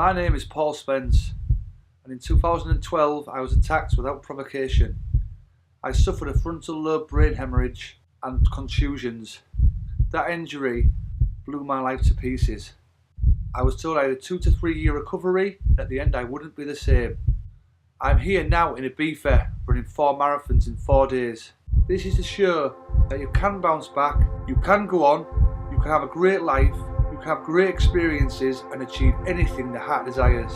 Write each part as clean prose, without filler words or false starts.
My name is Paul Spence, and in 2012 I was attacked without provocation. I suffered a frontal lobe brain hemorrhage and contusions. That injury blew my life to pieces. I was told I had a 2 to 3 year recovery, and at the end I wouldn't be the same. I'm here now in Ibiza, running 4 marathons in 4 days. This is to show that you can bounce back, you can go on, you can have a great life, you can have great experiences and achieve anything the heart desires.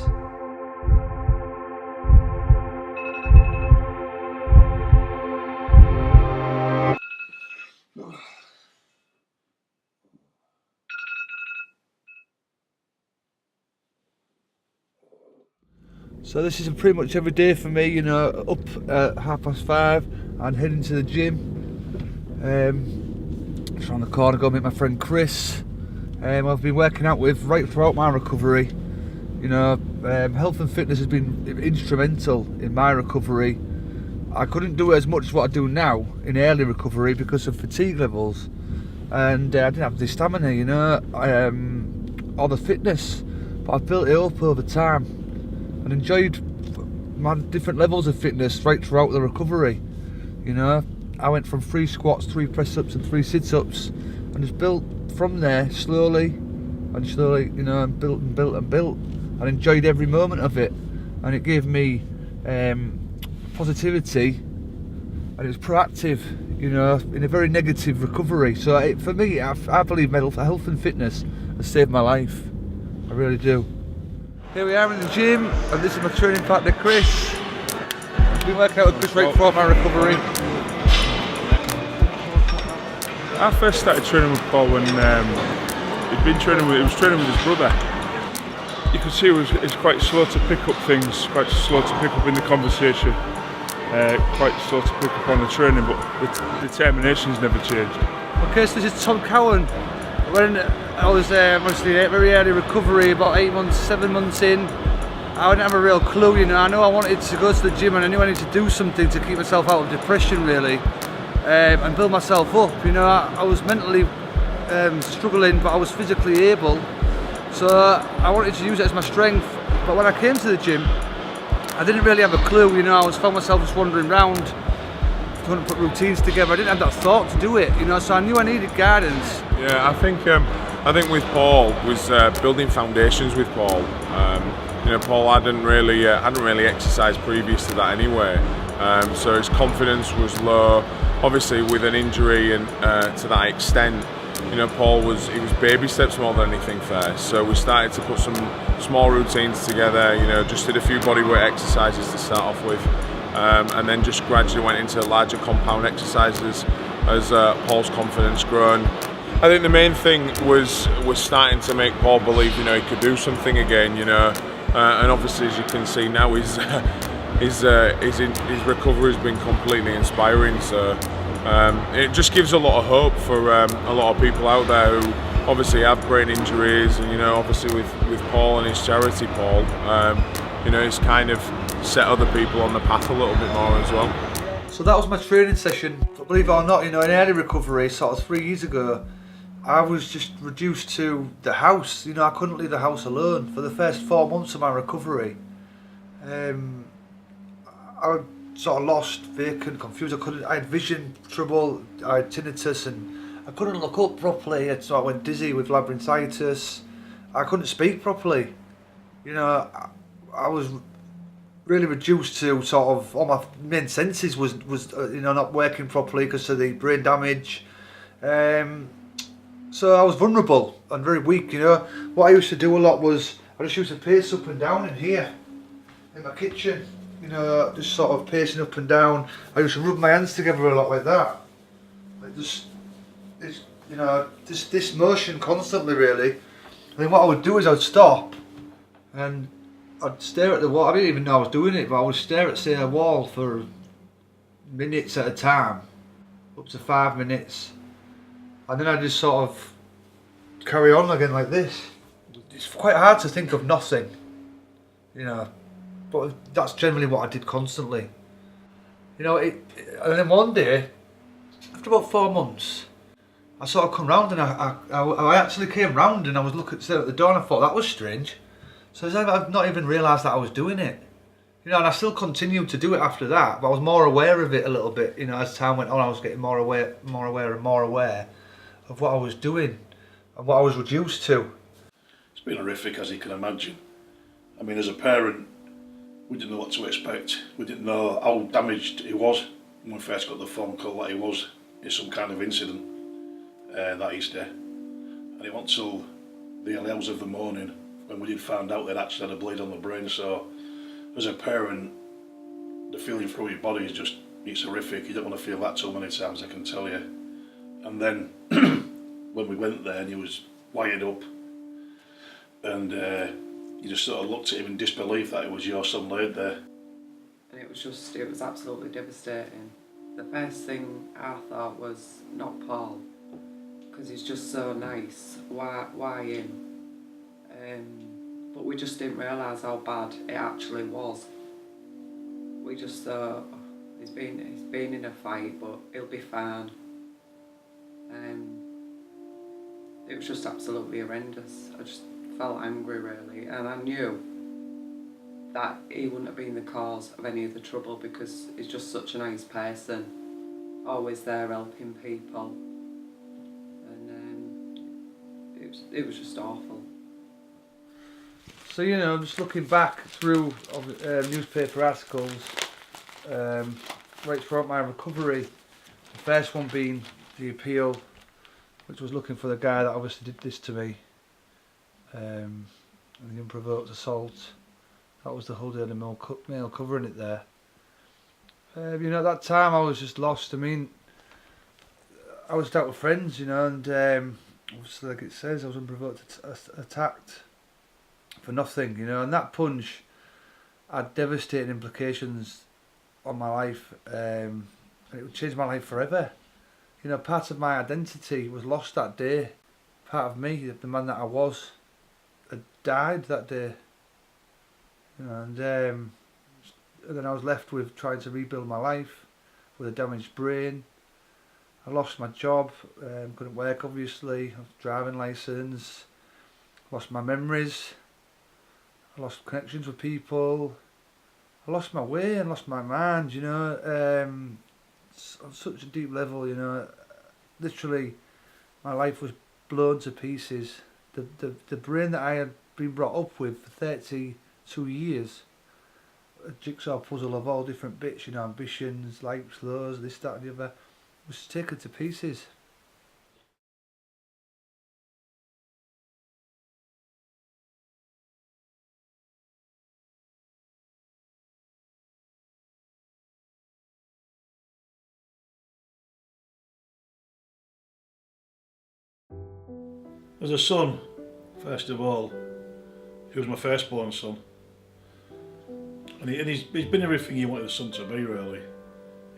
So this is pretty much every day for me, up at 5:30 and heading to the gym. Just around the corner, go meet my friend Chris. I've been working out with right throughout my recovery. Health and fitness has been instrumental in my recovery. I couldn't do as much as what I do now in early recovery because of fatigue levels, and I didn't have the stamina, or the fitness. But I've built it up over time and enjoyed my different levels of fitness right throughout the recovery. I went from 3 squats, 3 press-ups and 3 sit-ups, and just built from there slowly, and built and enjoyed every moment of it. And it gave me positivity, and it was proactive, in a very negative recovery. So for me, I believe health and fitness has saved my life. I really do. Here we are in the gym, and this is my training partner Chris. I've been working out with Chris right throughout my recovery. I first started training with Paul when he was training with his brother. You could see he was quite slow to pick up things, quite slow to pick up in the conversation, quite slow to pick up on the training, but the determination's never changed. Okay, so this is Tom Cowan. When I was obviously in very early recovery, about 7 months in, I didn't have a real clue. I knew I wanted to go to the gym, and I knew I needed to do something to keep myself out of depression, really. And build myself up. I was mentally struggling, but I was physically able, so I wanted to use it as my strength. But when I came to the gym, I didn't really have a clue. I found myself just wandering around, trying to put routines together. I didn't have that thought to do it, so I knew I needed guidance. Yeah, I think with Paul was building foundations with Paul. Paul hadn't really exercised previous to that anyway, so his confidence was low. Obviously, with an injury and to that extent, Paul was baby steps more than anything first. So we started to put some small routines together. Just did a few bodyweight exercises to start off with, and then just gradually went into larger compound exercises as Paul's confidence grown. I think the main thing was starting to make Paul believe he could do something again. And obviously, as you can see now, his recovery has been completely inspiring. So it just gives a lot of hope for a lot of people out there who obviously have brain injuries, and obviously with Paul and his charity, P.A.U.L, it's kind of set other people on the path a little bit more as well. So that was my training session. But believe it or not, in early recovery, sort of 3 years ago, I was just reduced to the house. I couldn't leave the house alone for the first 4 months of my recovery. I sort of lost, vacant, confused. I had vision trouble, I had tinnitus, and I couldn't look up properly. So I went dizzy with labyrinthitis. I couldn't speak properly. I was really reduced to sort of all my main senses was not working properly because of the brain damage. So I was vulnerable and very weak. What I used to do a lot was I just used to pace up and down in here in my kitchen. Just sort of pacing up and down. I used to rub my hands together a lot like that. This motion constantly, really. And then what I would do is I'd stop and I'd stare at the wall. I didn't even know I was doing it, but I would stare at, say, a wall for minutes at a time, up to 5 minutes. And then I'd just sort of carry on again like this. It's quite hard to think of nothing, but that's generally what I did constantly. And then one day, after about 4 months, I sort of come round, and I actually came round, and I was staring at the door, and I thought that was strange. So I've not even realised that I was doing it. You know, and I still continued to do it after that, but I was more aware of it a little bit. You know, as time went on, I was getting more aware of what I was doing and what I was reduced to. It's been horrific, as you can imagine. I mean, as a parent, we didn't know what to expect. We didn't know how damaged he was when we first got the phone call that he was in some kind of incident that Easter. And it wasn't till the early hours of the morning when we did find out they'd actually had a bleed on the brain. So, as a parent, the feeling through your body is just, it's horrific. You don't want to feel that too many times, I can tell you. And then, when we went there and he was wired up, and you just sort of looked at him in disbelief that it was your son laid there. And it was absolutely devastating. The first thing I thought was, not Paul, because he's just so nice, why him? But we just didn't realise how bad it actually was. We just thought, he's been in a fight, but he'll be fine. It was just absolutely horrendous. I just felt angry, really, and I knew that he wouldn't have been the cause of any of the trouble because he's just such a nice person, always there helping people, and it was just awful. So, you know, just looking back through newspaper articles right throughout my recovery, the first one being the P.A.U.L, which was looking for the guy that obviously did this to me, and the unprovoked assault. That was the whole Daily Mail covering it there. You know, at that time I was just lost. I mean, I was out with friends, you know, and obviously, like it says, I was unprovoked attacked for nothing, you know, and that punch had devastating implications on my life, and it would change my life forever. You know, part of my identity was lost that day. Part of me, the man that I was, had died that day. You know, and then I was left with trying to rebuild my life with a damaged brain. I lost my job, couldn't work obviously, driving licence, lost my memories, I lost connections with people, I lost my way and lost my mind, you know, on such a deep level, you know, literally my life was blown to pieces. The brain that I had been brought up with for 32 years, a jigsaw puzzle of all different bits, you know, ambitions, likes, lows, this, that and the other, was taken to pieces. As a son, first of all, he was my firstborn son. And he's been everything you wanted a son to be, really.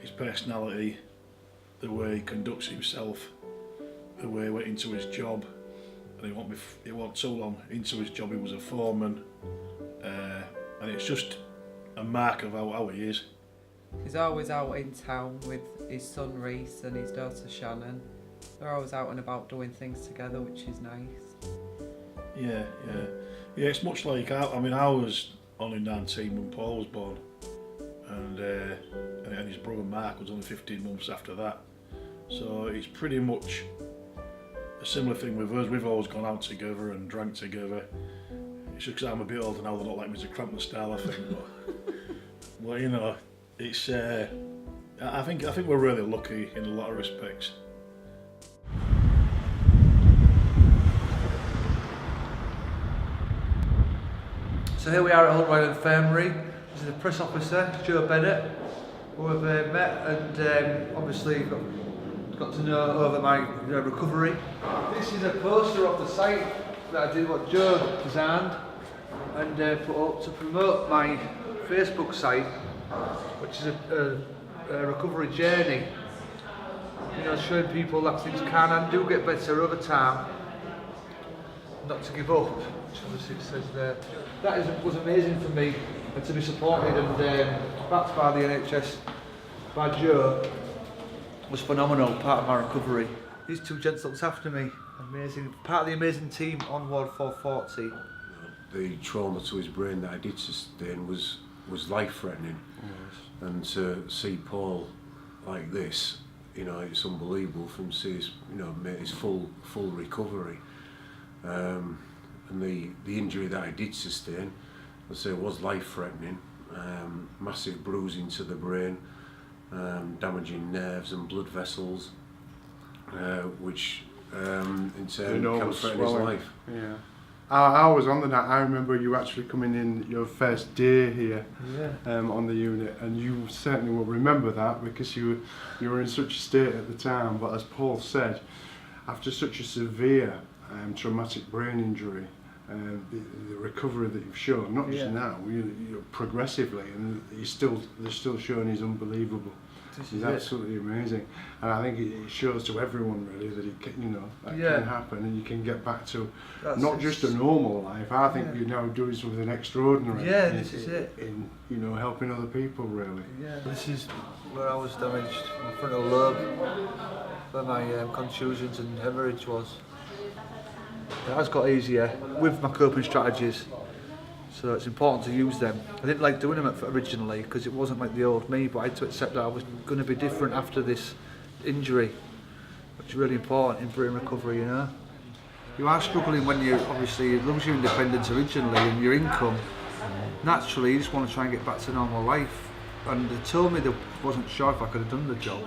His personality, the way he conducts himself, the way he went into his job. And he wasn't too long into his job, he was a foreman. And it's just a mark of how he is. He's always out in town with his son Reese and his daughter Shannon. They're always out and about doing things together, which is nice. Yeah, it's much like, I was only 19 when Paul was born, and his brother Mark was only 15 months after that. So it's pretty much a similar thing with us. We've always gone out together and drank together. It's just because I'm a bit older now, they're not like me to cramp the style, I think. But well, you know, it's I think we're really lucky in a lot of respects. So here we are at Old Royal Infirmary. This is the press officer, Joe Bennett, who I've met and obviously got to know over my recovery. This is a poster of the site that I did, what Joe designed and put up to promote my Facebook site, which is a recovery journey. You know, showing people that things can and do get better over time, not to give up, which obviously it says there. That was amazing for me, and to be supported and backed by the NHS, by Joe, was phenomenal, part of my recovery. These two gents looked after me, amazing, part of the amazing team on Ward 440. the trauma to his brain that I did sustain was life-threatening. And to see Paul like this, you know, it's unbelievable for him to see his, you know, make his full recovery. And the injury that I did sustain, I say, was life-threatening. Massive bruising to the brain, damaging nerves and blood vessels, which in turn can threaten his life. Yeah. I was on the night. I remember you actually coming in your first day here, on the unit, and you certainly will remember that because you were in such a state at the time. But as Paul said, after such a severe traumatic brain injury, the recovery that you've shown, not just now, you're progressively, and they're still showing is unbelievable. It's absolutely amazing, and I think it shows to everyone really that it can, you know, that can happen, and you can get back to not just a normal life. I think you're now doing something extraordinary. Yeah, this is it. In you know, helping other people really. Yeah, this is where I was damaged. My frontal lobe, where my contusions and hemorrhage was. It has got easier with my coping strategies, so it's important to use them. I didn't like doing them originally because it wasn't like the old me, but I had to accept that I was going to be different after this injury, which is really important in brain recovery, you know. You are struggling when you obviously lose your independence originally and your income. Naturally, you just want to try and get back to normal life. And they told me they wasn't sure if I could have done the job.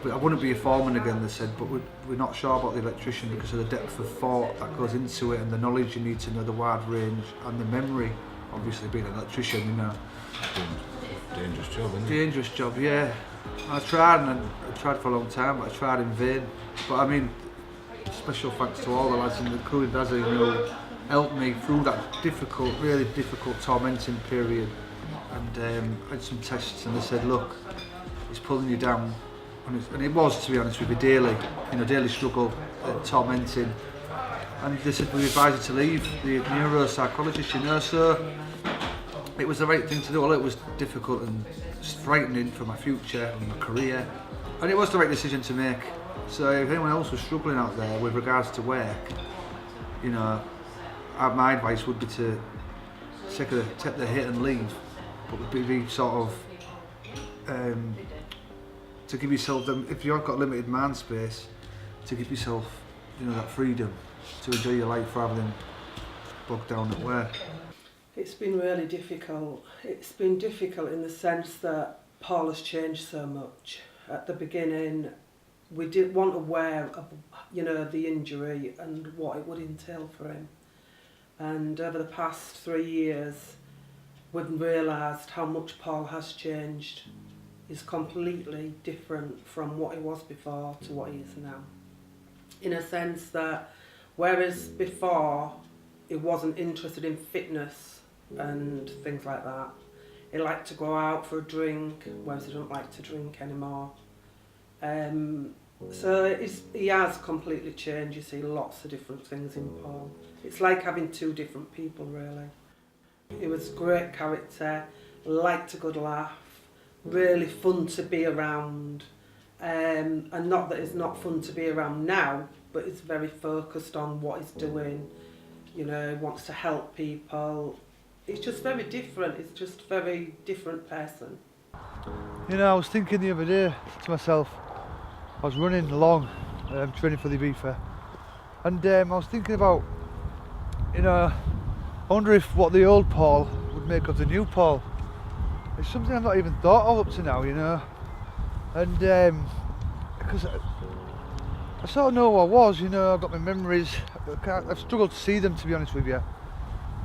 But I wouldn't be a foreman again, they said, but we're not sure about the electrician because of the depth of thought that goes into it and the knowledge you need to know, the wide range and the memory, obviously being an electrician, you know. Dangerous job, isn't it? Dangerous job, yeah. I tried for a long time, but I tried in vain. But I mean, special thanks to all the lads in the crew, who helped me through that difficult, really difficult, tormenting period. And I had some tests and they said, look, it's pulling you down. And it was, to be honest with you, daily struggle, tormenting. And they said, we advise you to leave the neuropsychologist, you know, so it was the right thing to do. Although it was difficult and frightening for my future and my career. And it was the right decision to make. So if anyone else was struggling out there with regards to work, you know, my advice would be to take the hit and leave, but be sort of to give yourself them. If you've got limited mind space, to give yourself, you know, that freedom to enjoy your life rather than bogged down at work. It's been really difficult. It's been difficult in the sense that Paul has changed so much. At the beginning, we weren't aware of, you know, the injury and what it would entail for him. And over the past 3 years, we've realised how much Paul has changed. He's completely different from what he was before to what he is now. In a sense that, whereas before he wasn't interested in fitness and things like that, he liked to go out for a drink, whereas he don't like to drink anymore. So he has completely changed. You see lots of different things in Paul. It's like having two different people, really. He was a great character, liked a good laugh, really fun to be around. And not that it's not fun to be around now, but he's very focused on what he's doing. You know, wants to help people. It's just very different. It's just a very different person. You know, I was thinking the other day to myself, I was running along, training for the Ibiza, and I was thinking about, you know, I wonder if what the old Paul would make of the new Paul. It's something I've not even thought of up to now, you know, and because I sort of know who I was, you know, I've got my memories, I've struggled to see them, to be honest with you,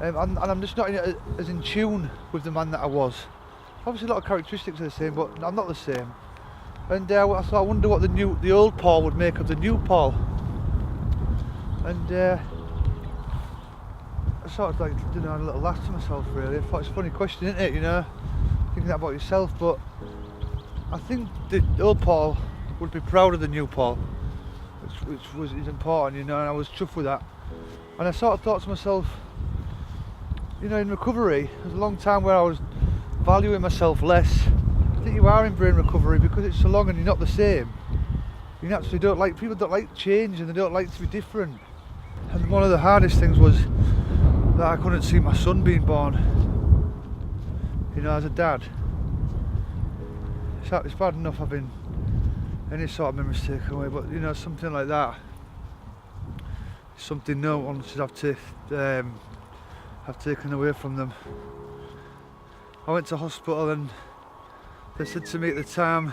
and I'm just not as in tune with the man that I was. Obviously a lot of characteristics are the same, but I'm not the same. And I wonder what the old Paul would make of the new Paul. And I sort of like, you know, a little laugh to myself really. I thought it's a funny question, isn't it, you know, thinking that about yourself, but I think the old Paul would be proud of the new Paul, which is important, you know, and I was chuffed with that. And I sort of thought to myself, you know, in recovery, there's a long time where I was valuing myself less. I think you are in brain recovery because it's so long and you're not the same. You naturally don't like, people don't like change and they don't like to be different. And one of the hardest things was that I couldn't see my son being born. You know, as a dad. It's bad enough having any sort of memories taken away, but you know, something like that, something no one should have taken away from them. I went to hospital and they said to me at the time,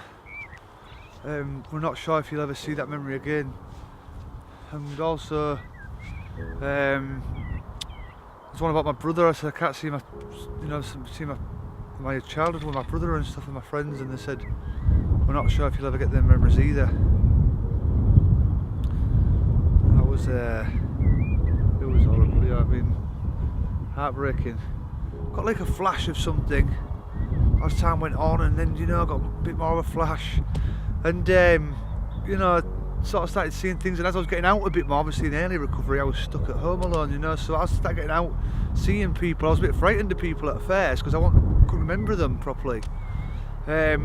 we're not sure if you'll ever see that memory again. And also, there's one about my brother. I said I can't see my, you know, see my childhood with my brother and stuff and my friends, and they said we're not sure if you'll ever get them memories either. That was it was horrible. Yeah, I mean, heartbreaking. Got like a flash of something as time went on, and then, you know, I got a bit more of a flash, and you know, sort of started seeing things. And as I was getting out a bit more, obviously in early recovery I was stuck at home alone, you know, so I started getting out, seeing people. I was a bit frightened of people at first because I couldn't remember them properly, but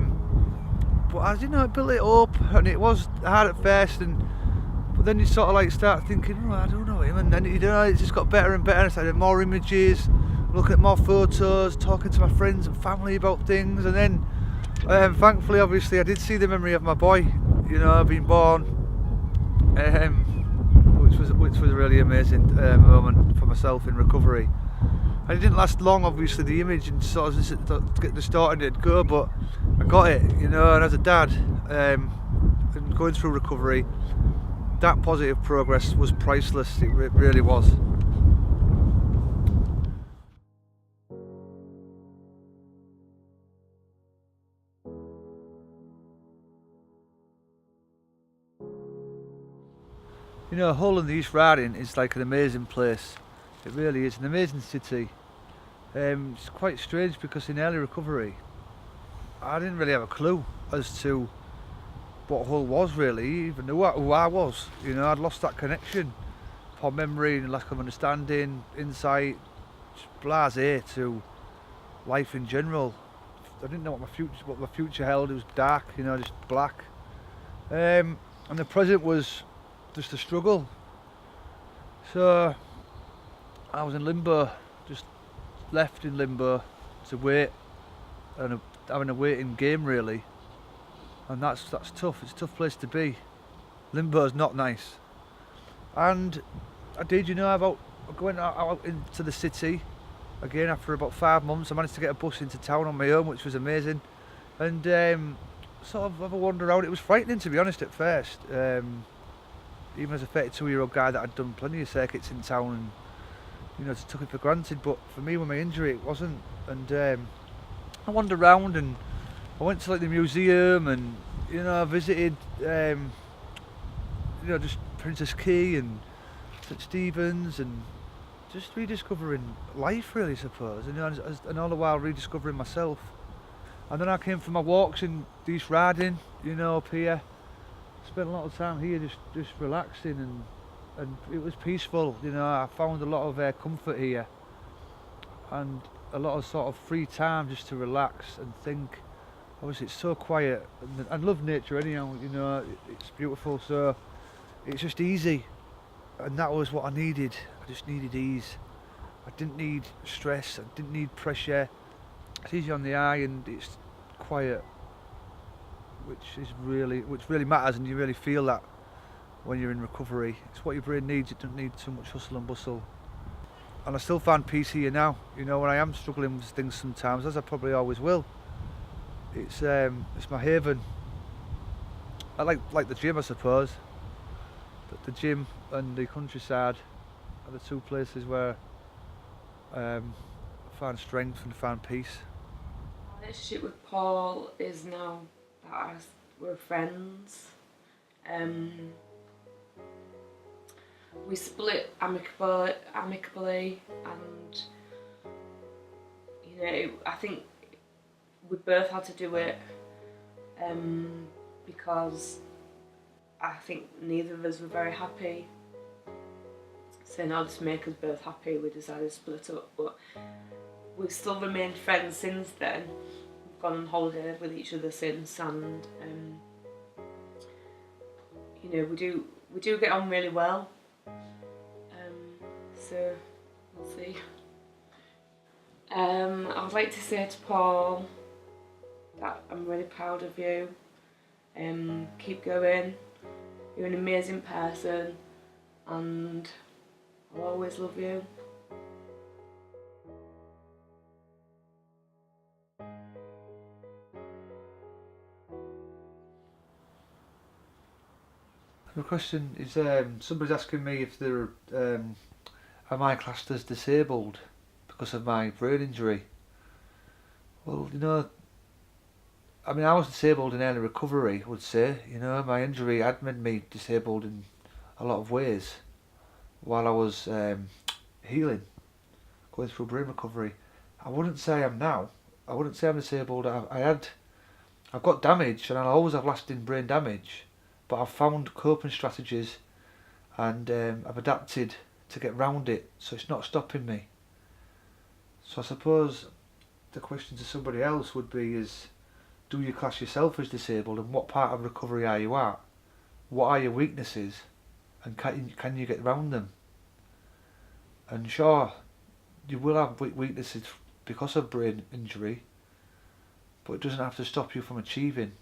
as you know, it built it up, and it was hard at first, but then you sort of like start thinking, oh, I don't know him, and then, you know, it just got better and better. I started more images, looking at more photos, talking to my friends and family about things, and then thankfully, obviously, I did see the memory of my boy, you know, being born, which was a really amazing moment for myself in recovery. And it didn't last long, obviously, the image, and sort of just get distorted, it'd go, but I got it, you know. And as a dad, and going through recovery, that positive progress was priceless. It really was. You know, Hull and the East Riding is like an amazing place. It really is an amazing city. It's quite strange because in early recovery, I didn't really have a clue as to what Hull was really, even who I was. You know, I'd lost that connection for memory and lack of understanding, insight, just blasé to life in general. I didn't know what my future held. It was dark, you know, just black. And the present was just a struggle. So I was in limbo, just left in limbo to wait, and having a waiting game really, and that's tough. It's a tough place to be. Limbo's not nice. And I did, you know, about going out into the city again after about 5 months. I managed to get a bus into town on my own, which was amazing, and sort of have a wander around. It was frightening, to be honest, at first. Even as a 32-year-old guy that had done plenty of circuits in town, and, you know, just took it for granted. But for me, with my injury, it wasn't. And I wandered around, and I went to like the museum, and, you know, I visited, you know, just Princess Quay and St Stephen's, and just rediscovering life, really, I suppose. And, you know, and all the while rediscovering myself. And then I came for my walks in the East Riding, you know, up here. Spent a lot of time here just relaxing, and it was peaceful, you know. I found a lot of comfort here, and a lot of sort of free time just to relax and think. Obviously it's so quiet, and I love nature anyhow, you know, it's beautiful, so it's just easy, and that was what I needed. I just needed ease. I didn't need stress, I didn't need pressure. It's easy on the eye, and it's quiet, which really matters, and you really feel that when you're in recovery. It's what your brain needs. It doesn't need too much hustle and bustle. And I still find peace here now, you know, when I am struggling with things sometimes, as I probably always will. It's my haven. I like the gym, I suppose. But the gym and the countryside are the two places where I find strength and find peace. My relationship with Paul is now that we're friends. We split amicably, and, you know, I think we both had to do it because I think neither of us were very happy. So in order to make us both happy, we decided to split up, but we've still remained friends since then. We've gone on holiday with each other since, and you know, we do get on really well. So See. I would like to say to Paul that I'm really proud of you. Keep going. You're an amazing person, and I'll always love you. The question is, somebody's asking me if they're, am I classed as disabled because of my brain injury? Well, you know, I mean, I was disabled in early recovery, I would say. You know, my injury had made me disabled in a lot of ways while I was healing, going through brain recovery. I wouldn't say I am now. I wouldn't say I'm disabled. I've got damage, and I'll always have lasting brain damage. But I've found coping strategies, and I've adapted to get round it, so it's not stopping me. So I suppose the question to somebody else would be is, do you class yourself as disabled, and what part of recovery are you at? What are your weaknesses, and can you get round them? And sure, you will have weaknesses because of brain injury, but it doesn't have to stop you from achieving.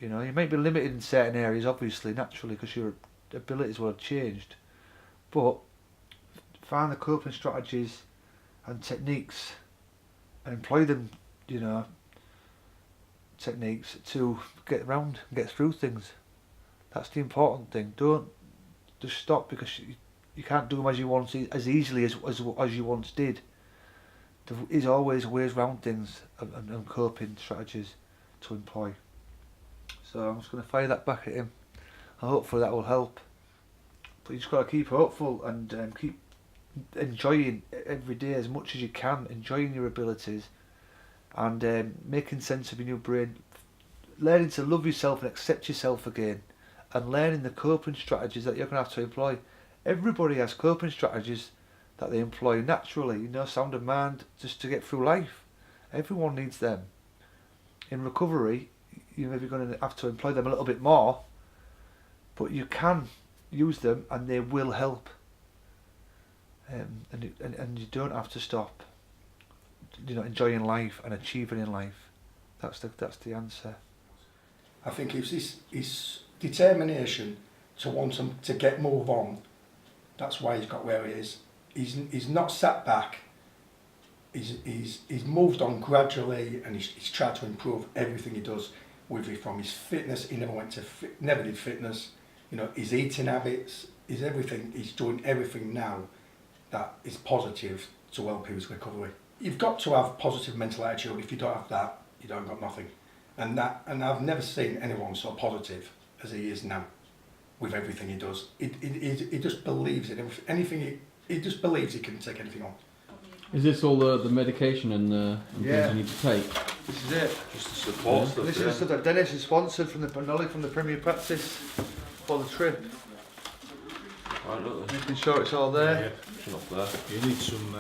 You know, you might be limited in certain areas, obviously, naturally, because your abilities will have changed. But find the coping strategies and techniques and employ them, you know, techniques to get around and get through things. That's the important thing. Don't just stop because you can't do them as easily as you once did. There is always ways around things and coping strategies to employ. So I'm just going to fire that back at him, and hopefully that will help. But you just got to keep hopeful and keep enjoying every day as much as you can, enjoying your abilities, and making sense of your new brain, learning to love yourself and accept yourself again, and learning the coping strategies that you're going to have to employ. Everybody has coping strategies that they employ naturally, you know, sound of mind, just to get through life. Everyone needs them. In recovery, you're maybe going to have to employ them a little bit more, but you can use them and they will help. And you don't have to stop, you know, enjoying life and achieving in life. That's the answer. I think it's his determination to want him to move on. That's why he's got where he is. He's not sat back. He's moved on gradually, and he's tried to improve everything he does. From his fitness, he never did fitness. You know, his eating habits, his everything. He's doing everything now that is positive to help his recovery. You've got to have positive mental attitude. If you don't have that, you don't got nothing. And I've never seen anyone so positive as he is now, with everything he does. He just believes in anything. He just believes he can take anything on. Is this all the medication and things you need to take? This is it. Just the support stuff. This is the stuff that Dennis has sponsored from the Premier Practice for the trip. Right, making sure it's all there. Yeah. Up there. You need some,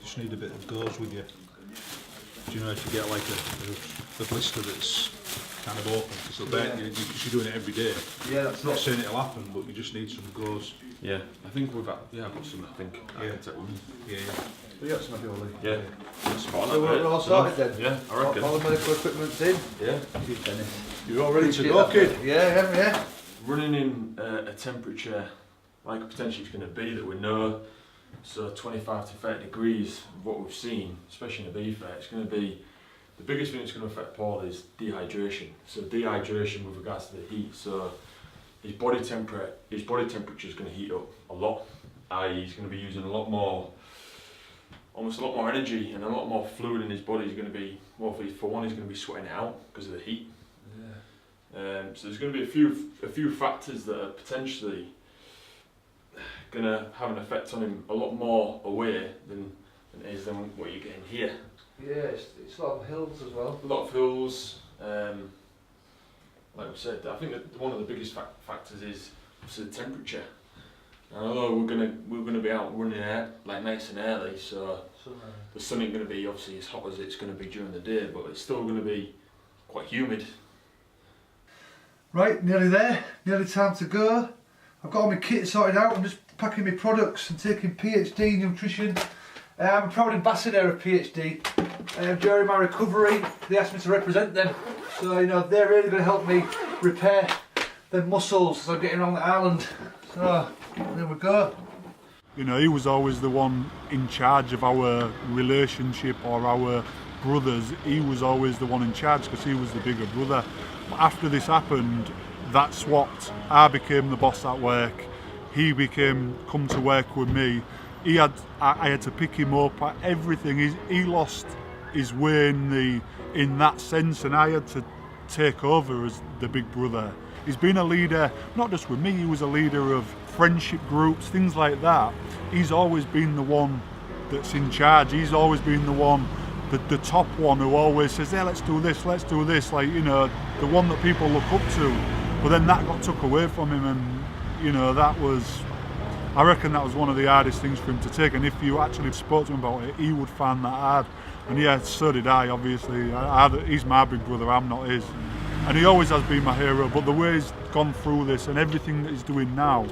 just need a bit of gauze with you. Do you know if you get like a blister that's kind of open? Because you're doing it every day. Yeah, that's not saying it'll happen, but you just need some gauze. Yeah, I think I've got some, I think. Yeah. Yeah. We got some of your leave. Yeah. Spot So we're all sorted then? Yeah, I reckon. All the medical equipment's in? Yeah. You're all ready to go, kid? Yeah. Running in a temperature like potentially it's going to be that we know, so 25 to 30 degrees, what we've seen, especially in Ibiza, it's going to be, the biggest thing that's going to affect Paul is dehydration. So dehydration with regards to the heat, so his body temperature is going to heat up a lot, i.e. he's going to be using a lot more energy and a lot more fluid in his body. He's going to be, well, for one, he's going to be sweating it out because of the heat. So there's going to be a few factors that are potentially going to have an effect on him a lot more away than what you're getting here. Yeah, it's a lot of hills as well. A lot of hills. Like we said, I think that one of the biggest factors is the temperature. And although we're gonna be out running like nice and early, so the sun ain't going to be obviously as hot as it's going to be during the day, but it's still going to be quite humid. Right, nearly there, nearly time to go. I've got all my kit sorted out, I'm just packing my products and taking PhD nutrition I'm a proud ambassador of PhD. During my recovery, they asked me to represent them. So, you know, they're really going to help me repair the muscles as I'm getting around the island. So, there we go. You know, he was always the one in charge of our relationship or our brothers. He was always the one in charge because he was the bigger brother. But after this happened, that swapped. I became the boss at work. He became come to work with me. I had to pick him up. Everything. He lost his way in that sense, and I had to take over as the big brother. He's been a leader, not just with me. He was a leader of friendship groups, things like that. He's always been the one that's in charge. He's always been the one, the top one who always says, "Hey, let's do this, like, you know, the one that people look up to." But then that got took away from him, and you know, I reckon that was one of the hardest things for him to take. And if you actually spoke to him about it, he would find that hard. And yeah, so did I, obviously. He's my big brother, I'm not his. And he always has been my hero, but the way he's gone through this and everything that he's doing now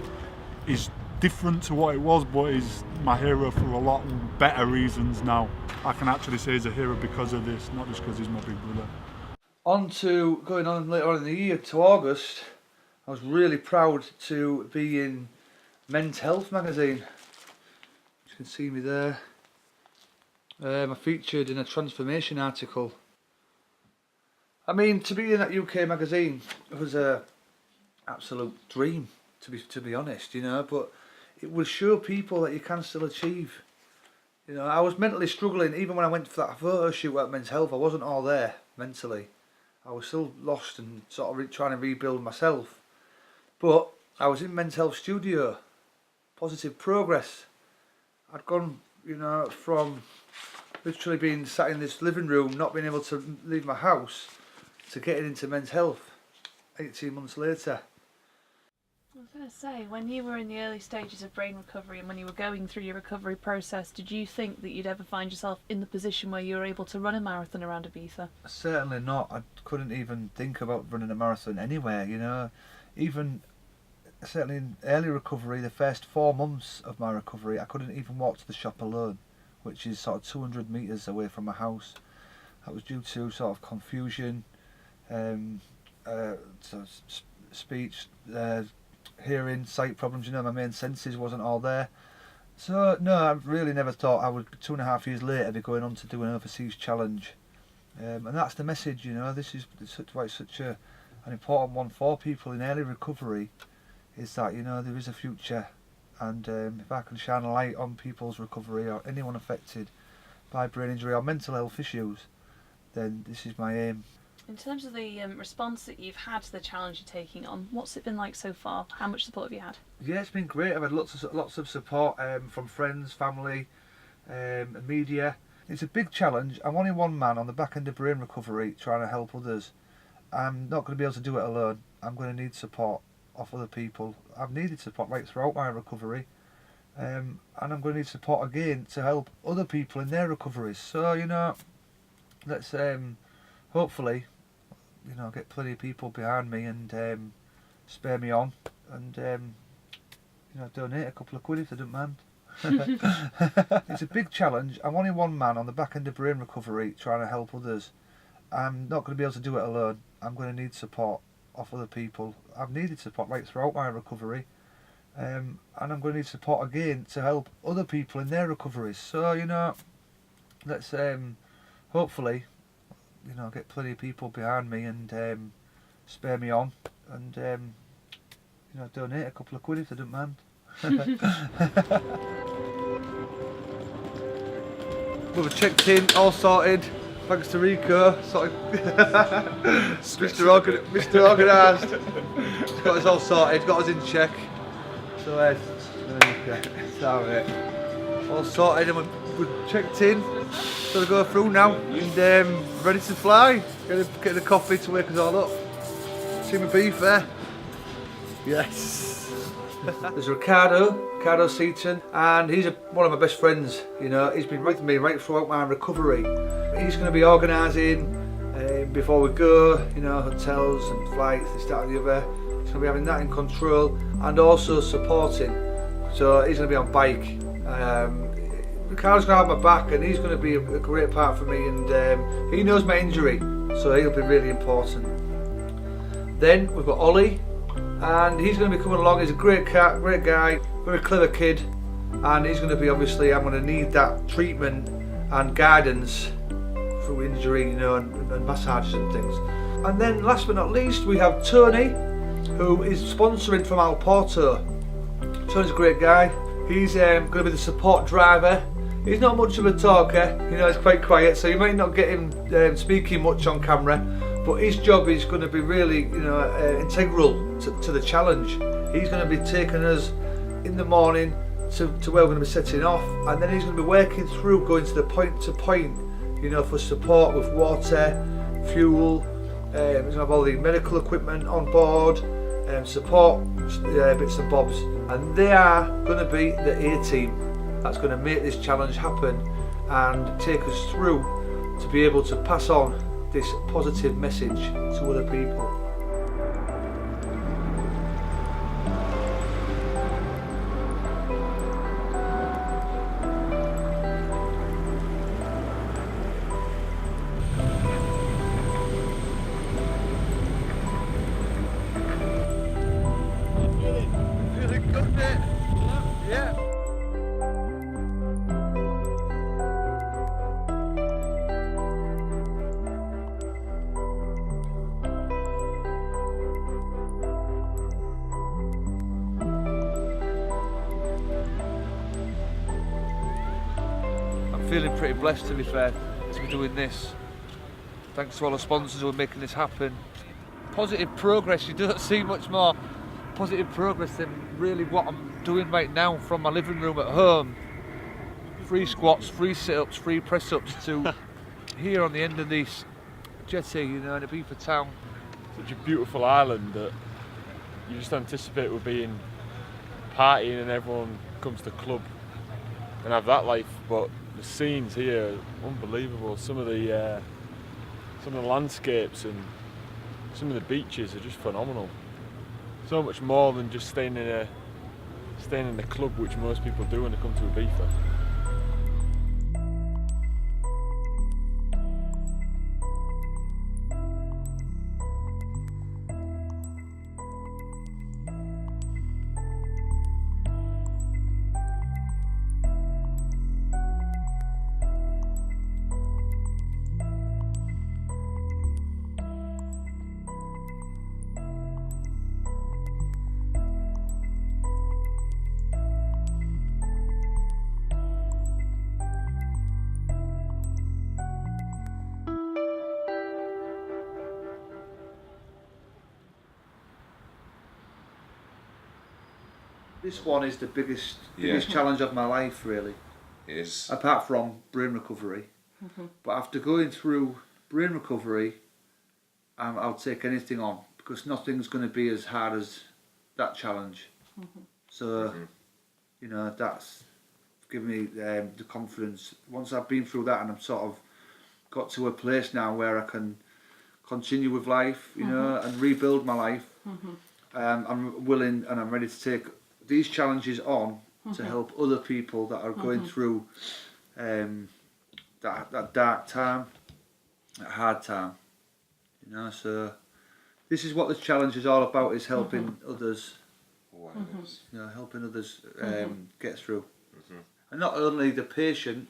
is different to what it was, but he's my hero for a lot better reasons now. I can actually say he's a hero because of this, not just because he's my big brother. On to going on later on in the year to August, I was really proud to be in Men's Health magazine. You can see me there. I featured in a transformation article. I mean, to be in that UK magazine was a absolute dream, to be honest, you know, but it will show people that you can still achieve. You know, I was mentally struggling, even when I went for that photo shoot at Men's Health. I wasn't all there mentally. I was still lost and sort of trying to rebuild myself. But I was in Men's Health studio, positive progress. I'd gone, you know, from literally being sat in this living room, not being able to leave my house, to getting into Men's Health 18 months later. I was going to say, when you were in the early stages of brain recovery and when you were going through your recovery process, did you think that you'd ever find yourself in the position where you were able to run a marathon around Ibiza? Certainly not. I couldn't even think about running a marathon anywhere, you know. Even certainly in early recovery, the first 4 months of my recovery, I couldn't even walk to the shop alone, which is sort of 200 metres away from my house. That was due to sort of confusion, speech, hearing, sight problems. You know, my main senses wasn't all there. So no, I really never thought I would 2.5 years later be going on to do an overseas challenge. And that's the message, you know. This is why it's such an important one for people in early recovery, is that, you know, there is a future, and if I can shine a light on people's recovery or anyone affected by brain injury or mental health issues, then this is my aim. In terms of the response that you've had to the challenge you're taking on, what's it been like so far? How much support have you had? Yeah, it's been great. I've had lots of support from friends, family, and media. It's a big challenge. I'm only one man on the back end of brain recovery trying to help others. I'm not going to be able to do it alone. I'm going to need support of other people. I've needed support right throughout my recovery, and I'm going to need support again to help other people in their recoveries. So, you know, let's hopefully, you know, get plenty of people behind me and spur me on, and you know, donate a couple of quid if they don't mind. It's a big challenge. I'm only one man on the back end of brain recovery trying to help others. I'm not going to be able to do it alone. I'm going to need support of other people. I've needed support right throughout my recovery, and I'm going to need support again to help other people in their recoveries. So, you know, let's hopefully, you know, get plenty of people behind me and spur me on, and you know, donate a couple of quid if they don't mind. We've checked in, all sorted. Thanks to Rico, Mr. Organised. He's got us all sorted, got us in check. So there you go. Sorry. All sorted and we're checked in. So we go through now and ready to fly. Get a coffee to wake us all up. See my beef there? Yes. There's Ricardo Seaton, and he's one of my best friends. You know, he's been with me right throughout my recovery. He's going to be organising before we go, you know, hotels and flights, this, that and the other. He's going to be having that in control and also supporting. So he's going to be on bike. Ricardo's going to have my back, and he's going to be a great part for me, and he knows my injury, so he'll be really important. Then we've got Ollie, and he's going to be coming along. He's a great guy, very clever kid, and he's going to be, obviously, I'm going to need that treatment and guidance through injury, you know, and massages and things. And then last but not least, we have Tony, who is sponsoring from Alporto. Tony's a great guy. He's going to be the support driver. He's not much of a talker, you know, he's quite quiet, so you might not get him speaking much on camera, but his job is going to be really, you know, integral to the challenge. He's going to be taking us in the morning to where we're going to be setting off, and then he's going to be working through, going to the point, you know, for support with water, fuel. He's going to have all the medical equipment on board, support bits and bobs, and they are going to be the A-team that's going to make this challenge happen and take us through to be able to pass on this positive message to other people. Feeling good, mate? Yeah. Feeling pretty blessed, to be fair, to be doing this. Thanks to all the sponsors who are making this happen. Positive progress, you don't see much more positive progress than really what I'm doing right now from my living room at home. 3 squats, 3 sit-ups, 3 press-ups to here on the end of this jetty, you know, in Ibiza town. Such a beautiful island that you just anticipate we're being partying and everyone comes to club and have that life, but the scenes here are unbelievable. Some of the landscapes and some of the beaches are just phenomenal. So much more than just staying in a club, which most people do when they come to Ibiza. This one is the biggest challenge of my life, really. It is. Apart from brain recovery. But after going through brain recovery, I'll take anything on, because nothing's going to be as hard as that challenge. So, you know, that's given me the confidence. Once I've been through that and I'm sort of got to a place now where I can continue with life, you know, and rebuild my life, I'm willing and I'm ready to take these challenges on to help other people that are going through that dark time, that hard time, you know. So this is what the challenge is all about, is helping others, you know, helping others get through. And not only the patient,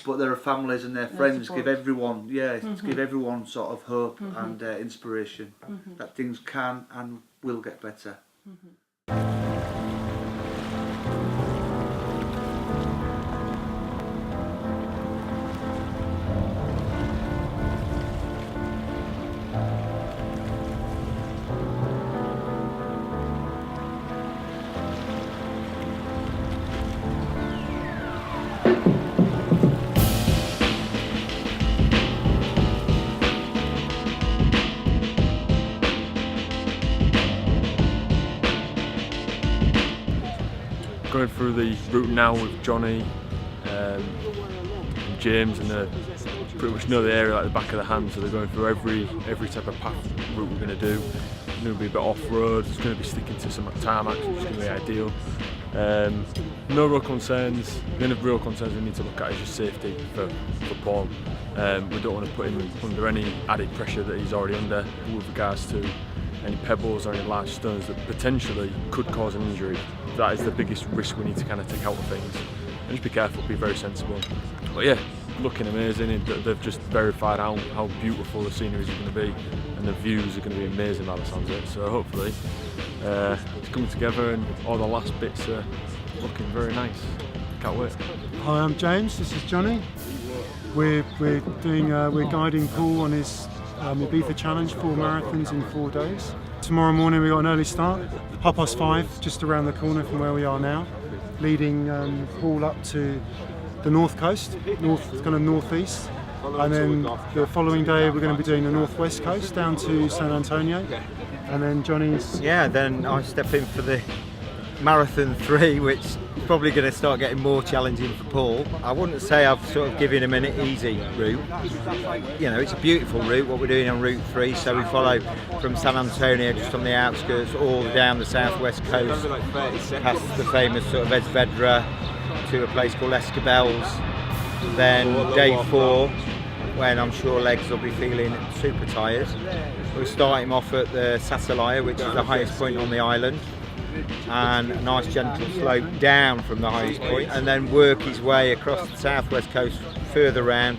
but their families and their friends, give everyone, give everyone sort of hope and inspiration that things can and will get better. Going through the route now with Johnny and James, and they pretty much know the area like the back of the hand, so they're going through every type of path route we're going to do. going to be a bit off-road, it's going to be sticking to some tarmac, which is going to be ideal. No real concerns. The only real concerns we need to look at is just safety for Paul. We don't want to put him under any added pressure that he's already under with regards to any pebbles or any large stones that potentially could cause an injury. That is the biggest risk we need to kind of take out of things. And just be careful, be very sensible. But yeah, looking amazing. They've just verified how beautiful the sceneries are going to be, and the views are going to be amazing by the sounds of it. So hopefully it's coming together and all the last bits are looking very nice. Can't wait. Hi, I'm James. This is Johnny. We're guiding Paul on his Ibiza challenge, 4 marathons in 4 days. Tomorrow morning we got an early start, 5:30, just around the corner from where we are now, leading Paul up to the north coast, kind of northeast, and then the following day we're going to be doing the northwest coast down to San Antonio, and then Johnny's. Yeah, then I step in for the Marathon 3, which is probably going to start getting more challenging for Paul. I wouldn't say I've sort of given him an easy route. You know, it's a beautiful route, what we're doing on Route 3, so we follow from San Antonio, just on the outskirts, all down the southwest coast, past the famous sort of Esvedra, to a place called Escabels. Then day 4, when I'm sure legs will be feeling super tired, we'll start him off at the Sasalaya, which is the highest point on the island, and a nice gentle slope down from the highest point, and then work his way across the southwest coast further round,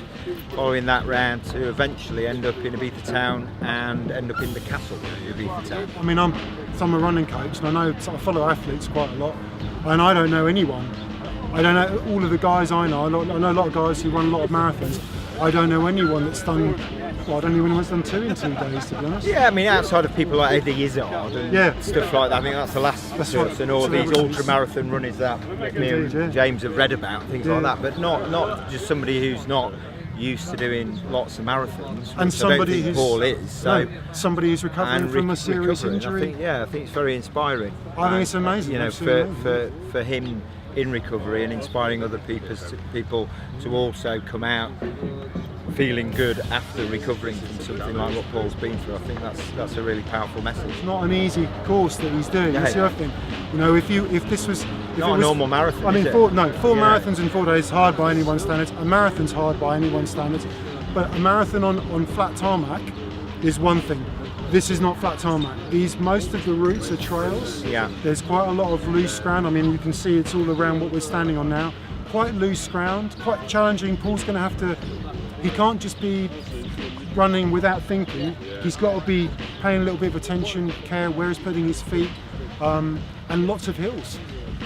following that round to eventually end up in Ibiza town and end up in the castle of Ibiza town. I mean, I'm a running coach, and I follow athletes quite a lot, and I don't know anyone. I don't know all of the guys I know. I know a lot of guys who run a lot of marathons. I don't know anyone that's done. Well, I don't know anyone's done 2 in 2 days, to be honest. Yeah, I mean, outside of people like Eddie Izzard and stuff like that, I think that's the last person, or these ultra marathon runners that me and James have read about, things like that. But not just somebody who's not used to doing lots of marathons, and somebody who's Paul is. So somebody who's recovering from a serious injury. I think it's very inspiring. I think it's amazing. You know, for him in recovery and inspiring other people to also come out feeling good after recovering from something like what Paul's been through. I think that's a really powerful message. It's not an easy course that he's doing. That's the other thing. You know, if this was not a normal marathon. I mean, 4 marathons in 4 days is hard by anyone's standards. A marathon's hard by anyone's standards, but a marathon on flat tarmac is one thing. This is not flat tarmac. Most of the routes are trails. Yeah. There's quite a lot of loose ground. I mean, you can see it's all around what we're standing on now. Quite loose ground, quite challenging. Paul's going to have to. He can't just be running without thinking. He's got to be paying a little bit of attention, care where he's putting his feet, and lots of hills.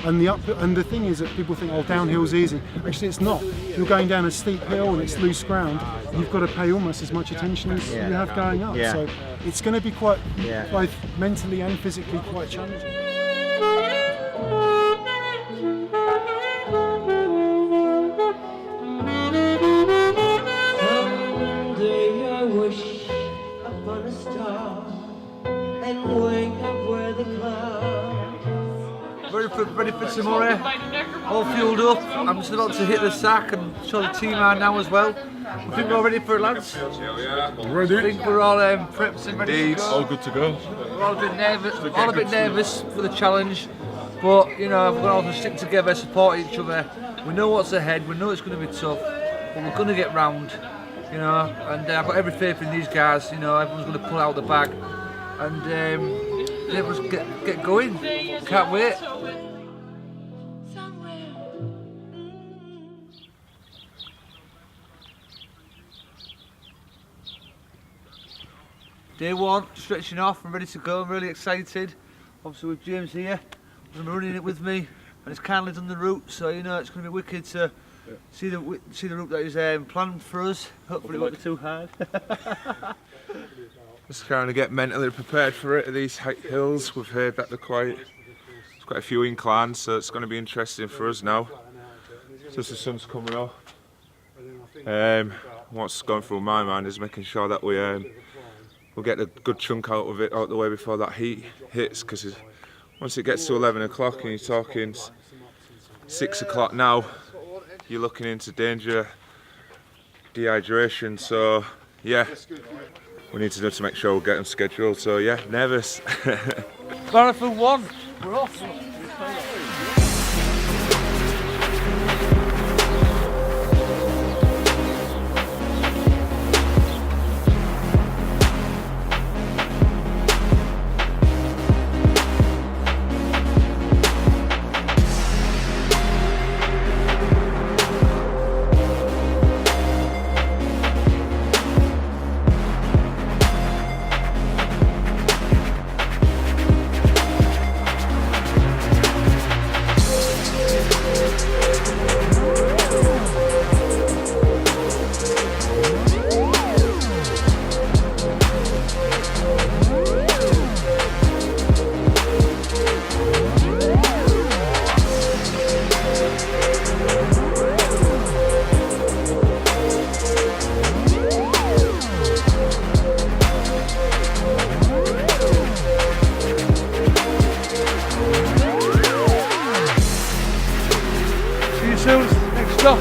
And the thing is that people think, oh, downhill's easy. Actually, it's not. You're going down a steep hill and it's loose ground. You've got to pay almost as much attention as you have going up. So it's going to be quite, both mentally and physically, quite challenging. Someday I wish upon a star and wake up where the clouds. Ready for tomorrow, all fueled up. I'm just about to hit the sack and show the team around now as well. I think we're all ready for it, lads. Ready. I think we're all prepped and ready to go. All good to go. We're all a bit nervous for the challenge, but you know, we're going to all stick together, support each other. We know what's ahead, we know it's going to be tough, but we're going to get round, you know, and I've got every faith in these guys. You know, everyone's going to pull out the bag, and let's get going. Can't wait. Day 1, stretching off, I'm ready to go, I'm really excited. Obviously with James here, he's going to be running it with me, and he's kindly done the route, so you know it's going to be wicked to see the route that he's planned for us. Hopefully it won't be too hard. Just trying to get mentally prepared for it. These hills, we've heard that there's quite a few inclines, so it's going to be interesting for us now. Just the sun's coming up. What's going through my mind is making sure that we'll get a good chunk out of it out the way before that heat hits, because once it gets to 11 o'clock and you're talking 6 o'clock now, you're looking into danger, dehydration. So yeah, we need to do to make sure we get them scheduled. So yeah, nervous. Marathon 1, we're off. Next stop.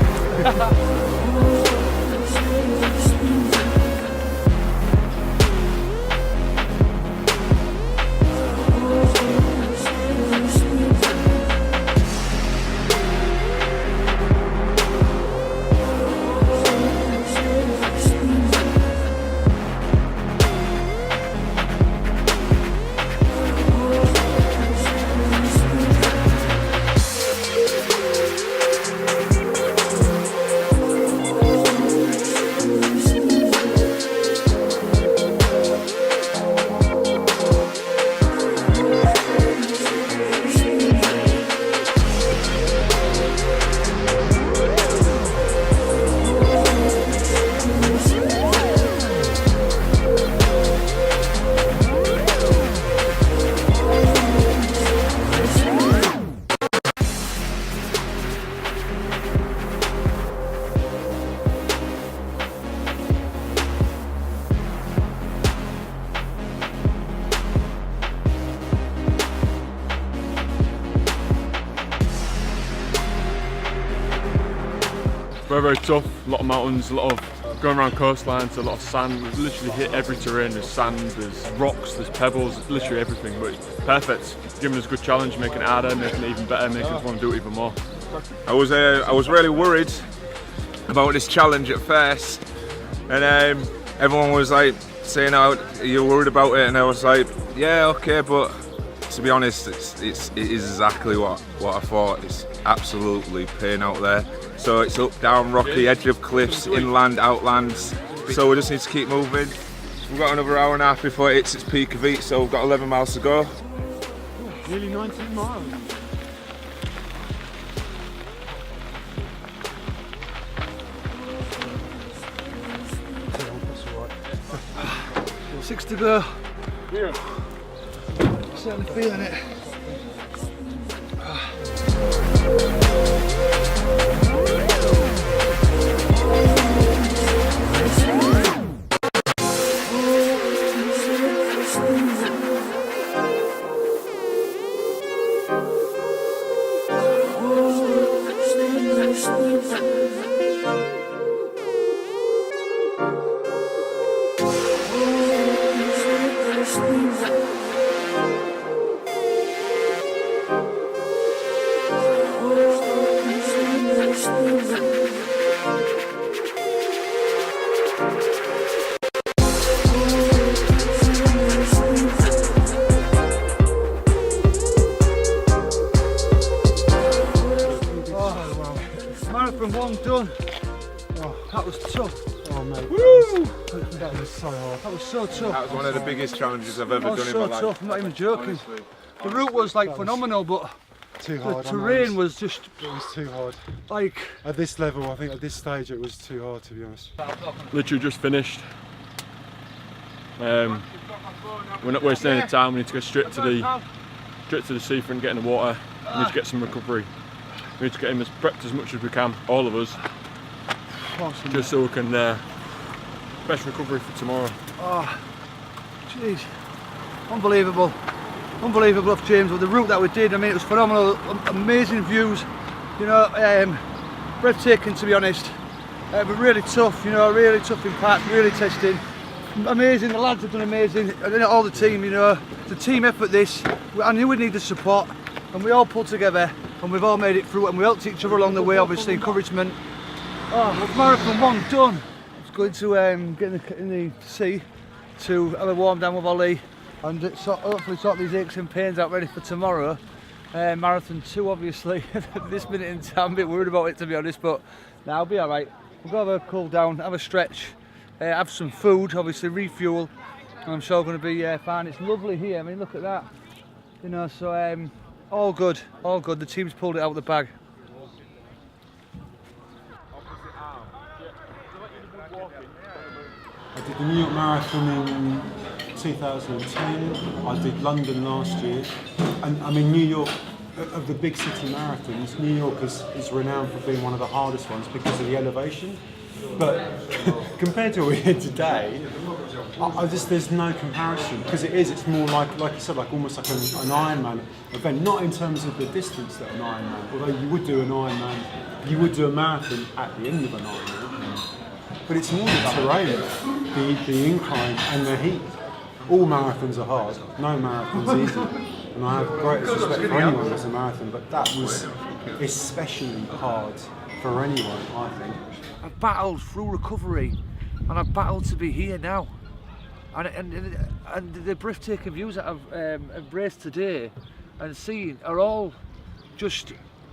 Very tough, a lot of mountains, a lot of going around coastlines, a lot of sand. We've literally hit every terrain. There's sand, there's rocks, there's pebbles, literally everything. But it's perfect, giving us a good challenge, making it harder, making it even better, making us want to do it even more. I was really worried about this challenge at first, and everyone was like saying, "Oh, you're worried about it," and I was like, "Yeah, okay," but to be honest, it is exactly what I thought. It's absolutely pain out there. So it's up, down, rocky, edge of cliffs, inland, outlands. So we just need to keep moving. We've got another hour and a half before it hits its peak of heat, so we've got 11 miles to go. Nearly 19 miles. Six to go. Yeah. Certainly feeling it. Marathon 1 done. Oh, that was tough. Oh mate, that was so hard. That was so tough. That was one of the biggest challenges I've ever done in my life. That was so tough, I'm not even joking. Honestly. The route was like phenomenal, but too hard. the terrain was just... It was too hard. Like... At this level, I think at this stage it was too hard, to be honest. Literally just finished. We're not wasting any time, we need to go straight to the seafront, get in the water. We need to get some recovery. We need to get him as prepped as much as we can, all of us, just so we can best recovery for tomorrow. Oh, jeez, unbelievable, unbelievable off James with the route that we did. I mean, it was phenomenal, amazing views, you know, breathtaking to be honest, but really tough, you know, really tough impact, really testing. amazing. The lads have done amazing. And all the team, you know, it's a team effort. This. I knew we needed support, and we all pulled together, and we've all made it through. And we helped each other along the way. Obviously, encouragement. Oh, marathon 1 done. I was going to get in the sea to have a warm down with Ollie, and hopefully sort these aches and pains out ready for tomorrow. Marathon 2, obviously. This minute in time, I'm a bit worried about it, to be honest, but now I'll be all right. We'll go have a cool down, have a stretch, have some food, obviously refuel, and I'm sure we're going to be fine. It's lovely here. I mean, look at that. You know, so all good, all good. The team's pulled it out of the bag. I did the New York Marathon in 2010, I did London last year, and I mean New York, of the big city marathons, New York is renowned for being one of the hardest ones because of the elevation, but compared to what we did today, there's no comparison, because it's more like you said, like almost like an Ironman event, not in terms of the distance that an Ironman, although you would do an Ironman, you would do a marathon at the end of an Ironman. But it's more the terrain, the incline and the heat. All marathons are hard, no marathon's easy. And I have greatest respect for anyone that's a marathon, but that was especially hard for anyone, I think. I've battled through recovery, and I've battled to be here now. And the breathtaking views that I've embraced today and seen are all just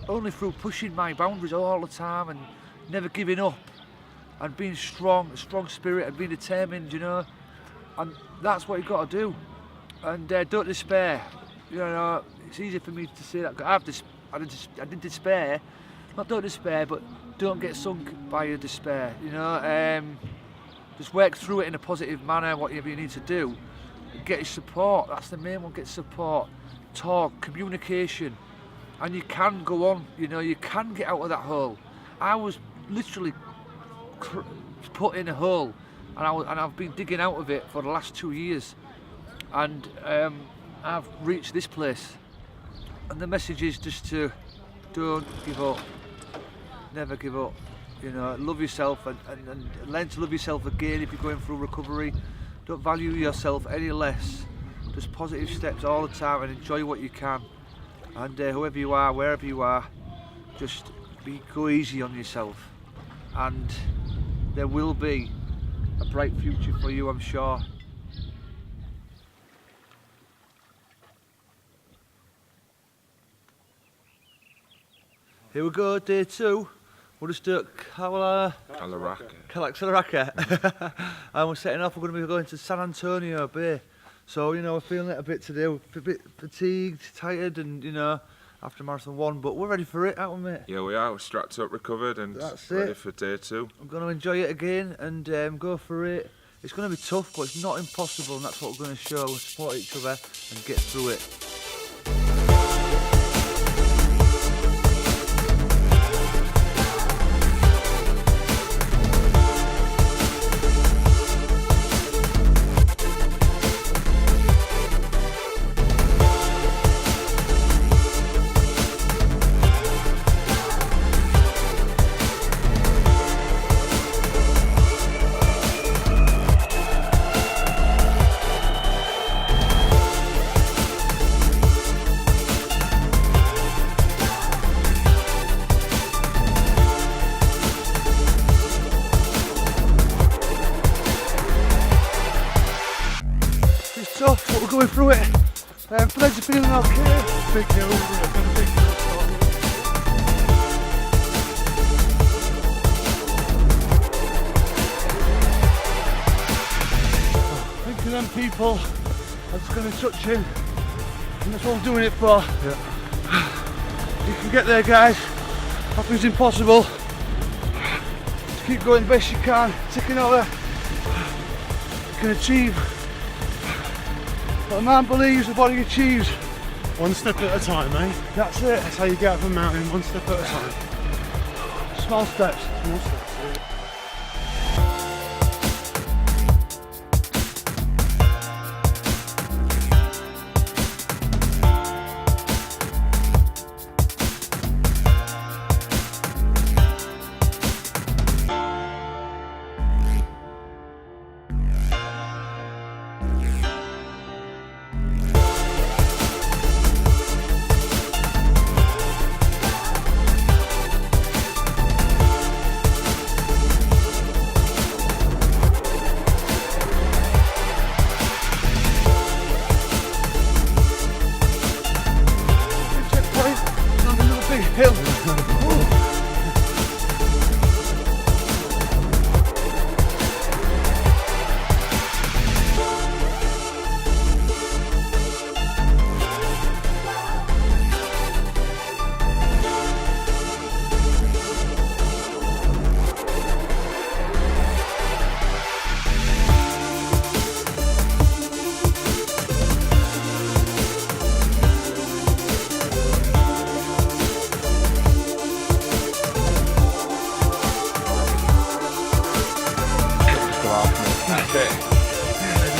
only through pushing my boundaries all the time and never giving up. And being strong, a strong spirit, and being determined, you know, and that's what you've got to do. And don't despair. You know, it's easy for me to say that. I did despair, not don't despair, but don't get sunk by your despair. You know, just work through it in a positive manner. Whatever you need to do, get your support. That's the main one. Get support, talk, communication, and you can go on. You know, you can get out of that hole. I was literally put in a hole, and I've been digging out of it for the last 2 years, and I've reached this place, and the message is just to don't give up, never give up, you know, love yourself and learn to love yourself again. If you're going through recovery, don't value yourself any less, just positive steps all the time and enjoy what you can, and whoever you are, wherever you are, just go easy on yourself, and there will be a bright future for you, I'm sure. Here we go, day 2. We're just at Calaraca. And we're setting off. We're going to be going to San Antonio Bay. So, you know, we're feeling it a bit today. We're a bit fatigued, tired, and, you know, after Marathon 1, but we're ready for it, aren't we, mate? Yeah, we are. We're strapped up, recovered, and ready for day 2. I'm going to enjoy it again and go for it. It's going to be tough, but it's not impossible, and that's what we're going to show. We'll support each other and get through it. Tough, but we're going through it. Legs are feeling okay. Big hill, Thinking of them people, I'm just going to touch in, and that's what I'm doing it for. Yeah. You can get there, guys. Nothing's impossible. Just keep going the best you can, ticking over. You can achieve. What a man believes, the body achieves. One step at a time, eh? That's it. That's how you get up a mountain, one step at a time. Small steps. Small steps.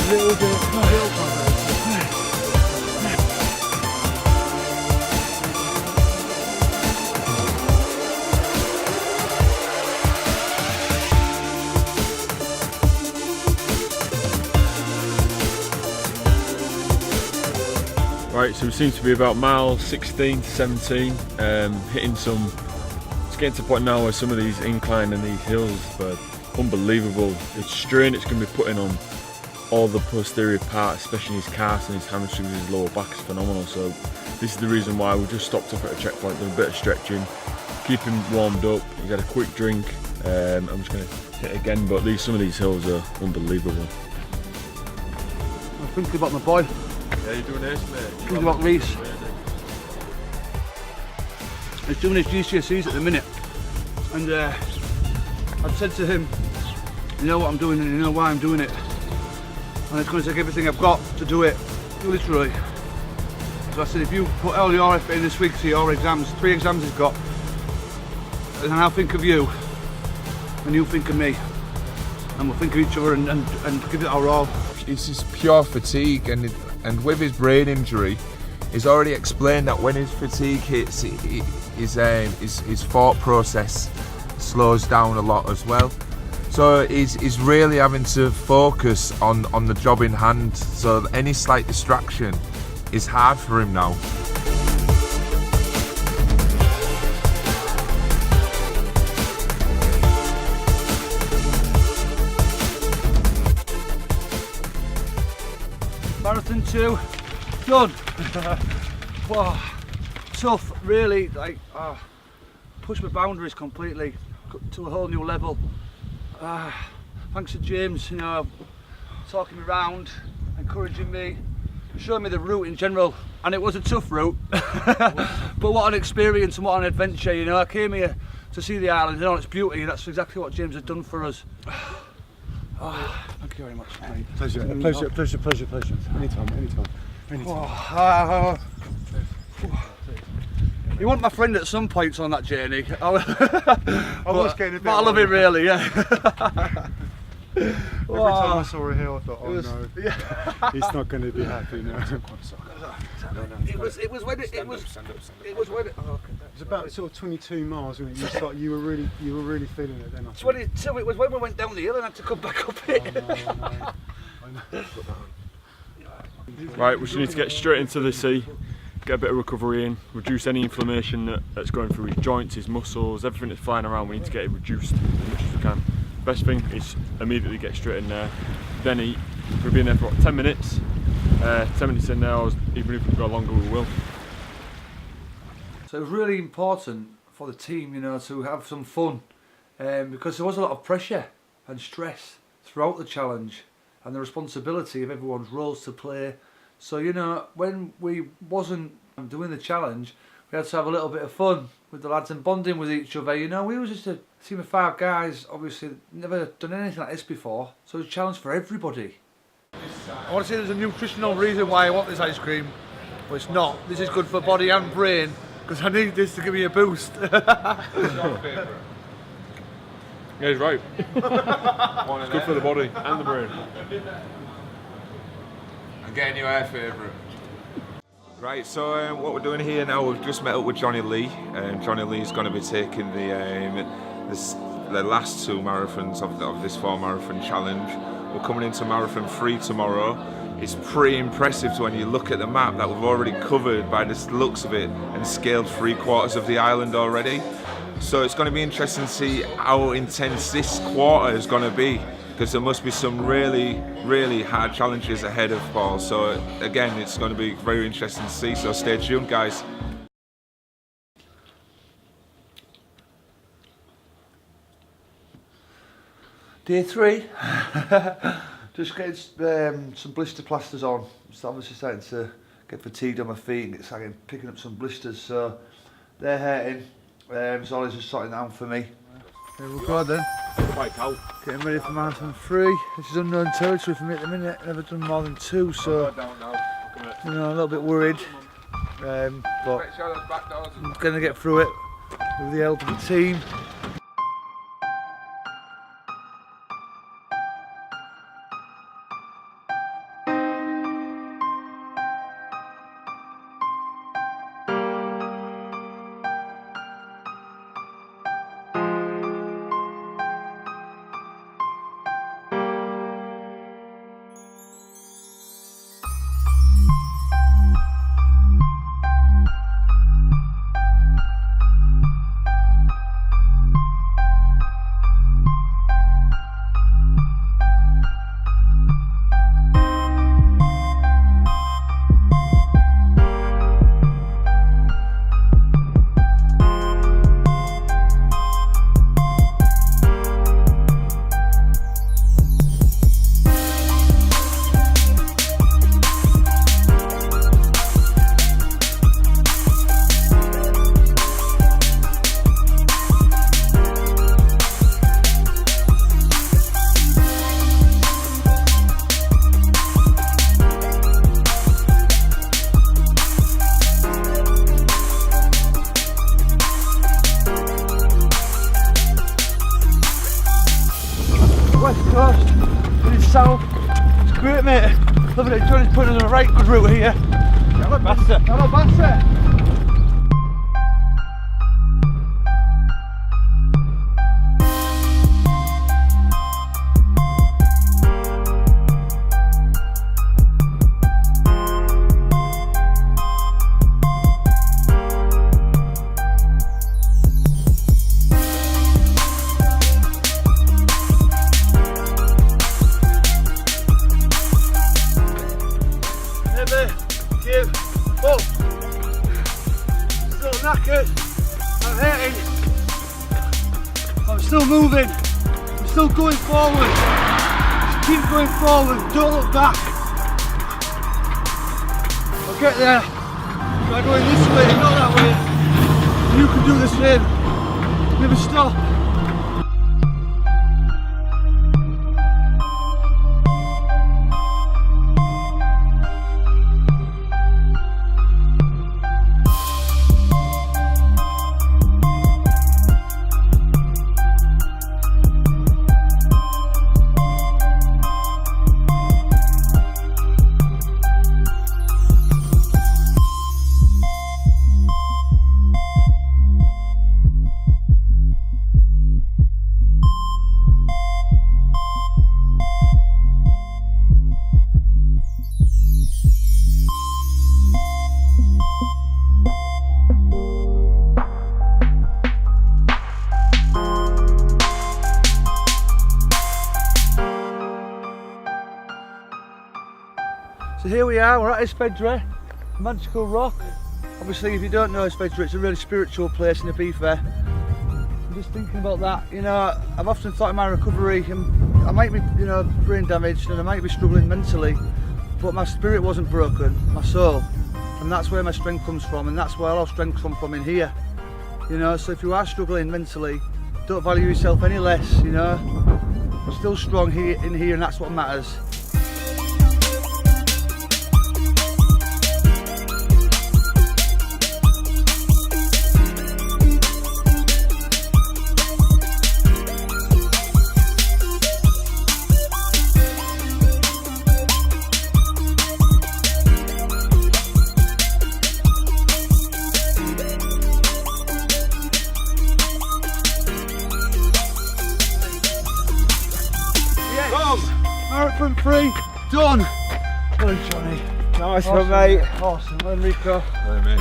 little bit. Come on, little bit. Right, so we seem to be about mile 16 to 17, hitting some, it's getting to the point now where some of these incline and these hills are unbelievable. The strain it's going to be putting on all the posterior parts, especially his calves and his hamstrings and his lower back, is phenomenal. So this is the reason why we just stopped off at a checkpoint, done a bit of stretching, keep him warmed up. He's had a quick drink. I'm just going to hit again, but some of these hills are unbelievable. I'm thinking about my boy. Yeah, you're doing ace, mate. Thinking about Reese. He's doing his GCSEs at the minute, and I've said to him, you know what I'm doing and you know why I'm doing it, and it's going to take everything I've got to do it, literally. So I said, if you put all your effort in this week to your exams, 3 exams he's got, and I'll think of you, and you think of me, and we'll think of each other and give it our all. It's just pure fatigue, and with his brain injury, he's already explained that when his fatigue hits, his thought process slows down a lot as well. So he's really having to focus on the job in hand. So any slight distraction is hard for him now. Marathon 2, done. Wow, tough, really, like, pushed my boundaries completely to a whole new level. Thanks to James, you know, talking me around, encouraging me, showing me the route in general, and it was a tough route, but what an experience and what an adventure, you know. I came here to see the island and all its beauty, and that's exactly what James had done for us. Thank you very much, mate. Pleasure. Anytime. You want my friend at some points on that journey. I was getting a bit. But I love him really, yeah. Every time I saw a hill, I thought, oh no, he's not going to be happy now. It was when it was about sort of 22 miles, wasn't it? You were really feeling it then. 22. It was when we went down the hill and had to come back up it. I know. Right, we just need to get straight into the sea, get a bit of recovery in, reduce any inflammation that's going through his joints, his muscles, everything that's flying around. We need to get it reduced as much as we can. Best thing is immediately get straight in there, then eat. We've been there for what, 10 minutes? 10 minutes in there, even if we go longer, we will. So it was really important for the team, you know, to have some fun, because there was a lot of pressure and stress throughout the challenge, and the responsibility of everyone's roles to play. So, you know, when we wasn't doing the challenge, we had to have a little bit of fun with the lads and bonding with each other. You know, we were just a team of 5 guys, obviously never done anything like this before, so it was a challenge for everybody. I want to say there's a nutritional reason why I want this ice cream, but it's not. This is good for body and brain, because I need this to give me a boost. Yeah, he's right. It's good for the body and the brain. I'm getting you our favourite. Right, so what we're doing here now, we've just met up with Johnny Lee. Johnny Lee's going to be taking the last 2 marathons of this 4 marathon challenge. We're coming into marathon 3 tomorrow. It's pretty impressive when you look at the map that we've already covered by the looks of it and scaled 3/4 of the island already. So it's going to be interesting to see how intense this quarter is going to be, because there must be some really, really hard challenges ahead of Paul. So again, it's going to be very interesting to see, so stay tuned, guys. Day 3, just getting some blister plasters on. It's obviously starting to get fatigued on my feet and starting picking up some blisters, so they're hurting. So Ollie's just sorting that out for me. Here we go then. Getting ready for marathon 3. This is unknown territory for me at the minute. Never done more than 2, so you know, a little bit worried. But I'm gonna get through it with the help of the team. coast, heading south. It's great, mate. Loving it. Johnny's putting us on a right good route here. Calabasas. I'm still moving, I'm still going forward. Just keep going forward, don't look back. I'll get there. Try going this way, not that way. You can do the same. Never stop. So here we are, we're at Ibiza, Magical Rock. Obviously if you don't know Ibiza, it's a really spiritual place in Ibiza. I'm just thinking about that, you know, I've often thought in my recovery, I might be, you know, brain damaged and I might be struggling mentally, but my spirit wasn't broken, my soul. And that's where my strength comes from, and that's where all our strength comes from in here. You know, so if you are struggling mentally, don't value yourself any less, you know. You're still strong here in here, and that's what matters. Marathon 3, done! Well done, Johnny. Nice one, mate. Awesome, well done, Rico. Well, mate.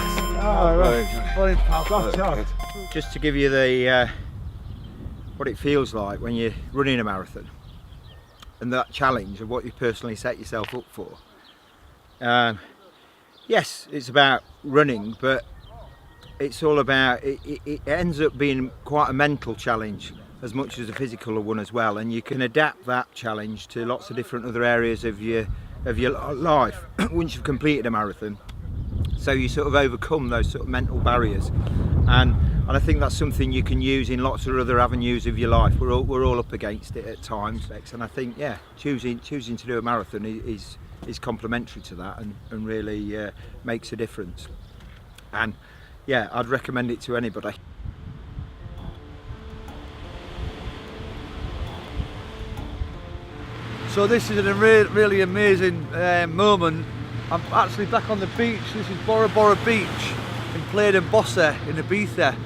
Well done, pal. Just to give you the what it feels like when you're running a marathon and that challenge of what you personally set yourself up for. Yes, it's about running, but it's all about, it ends up being quite a mental challenge as much as a physical one as well, and you can adapt that challenge to lots of different other areas of your life once you've completed a marathon. So you sort of overcome those sort of mental barriers, and I think that's something you can use in lots of other avenues of your life. We're all up against it at times, and I think, yeah, choosing to do a marathon is complementary to that, and really makes a difference. And yeah, I'd recommend it to anybody. So this is a really amazing moment. I'm actually back on the beach. This is Bora Bora Beach in P.A.U.L and Bossa in Ibiza,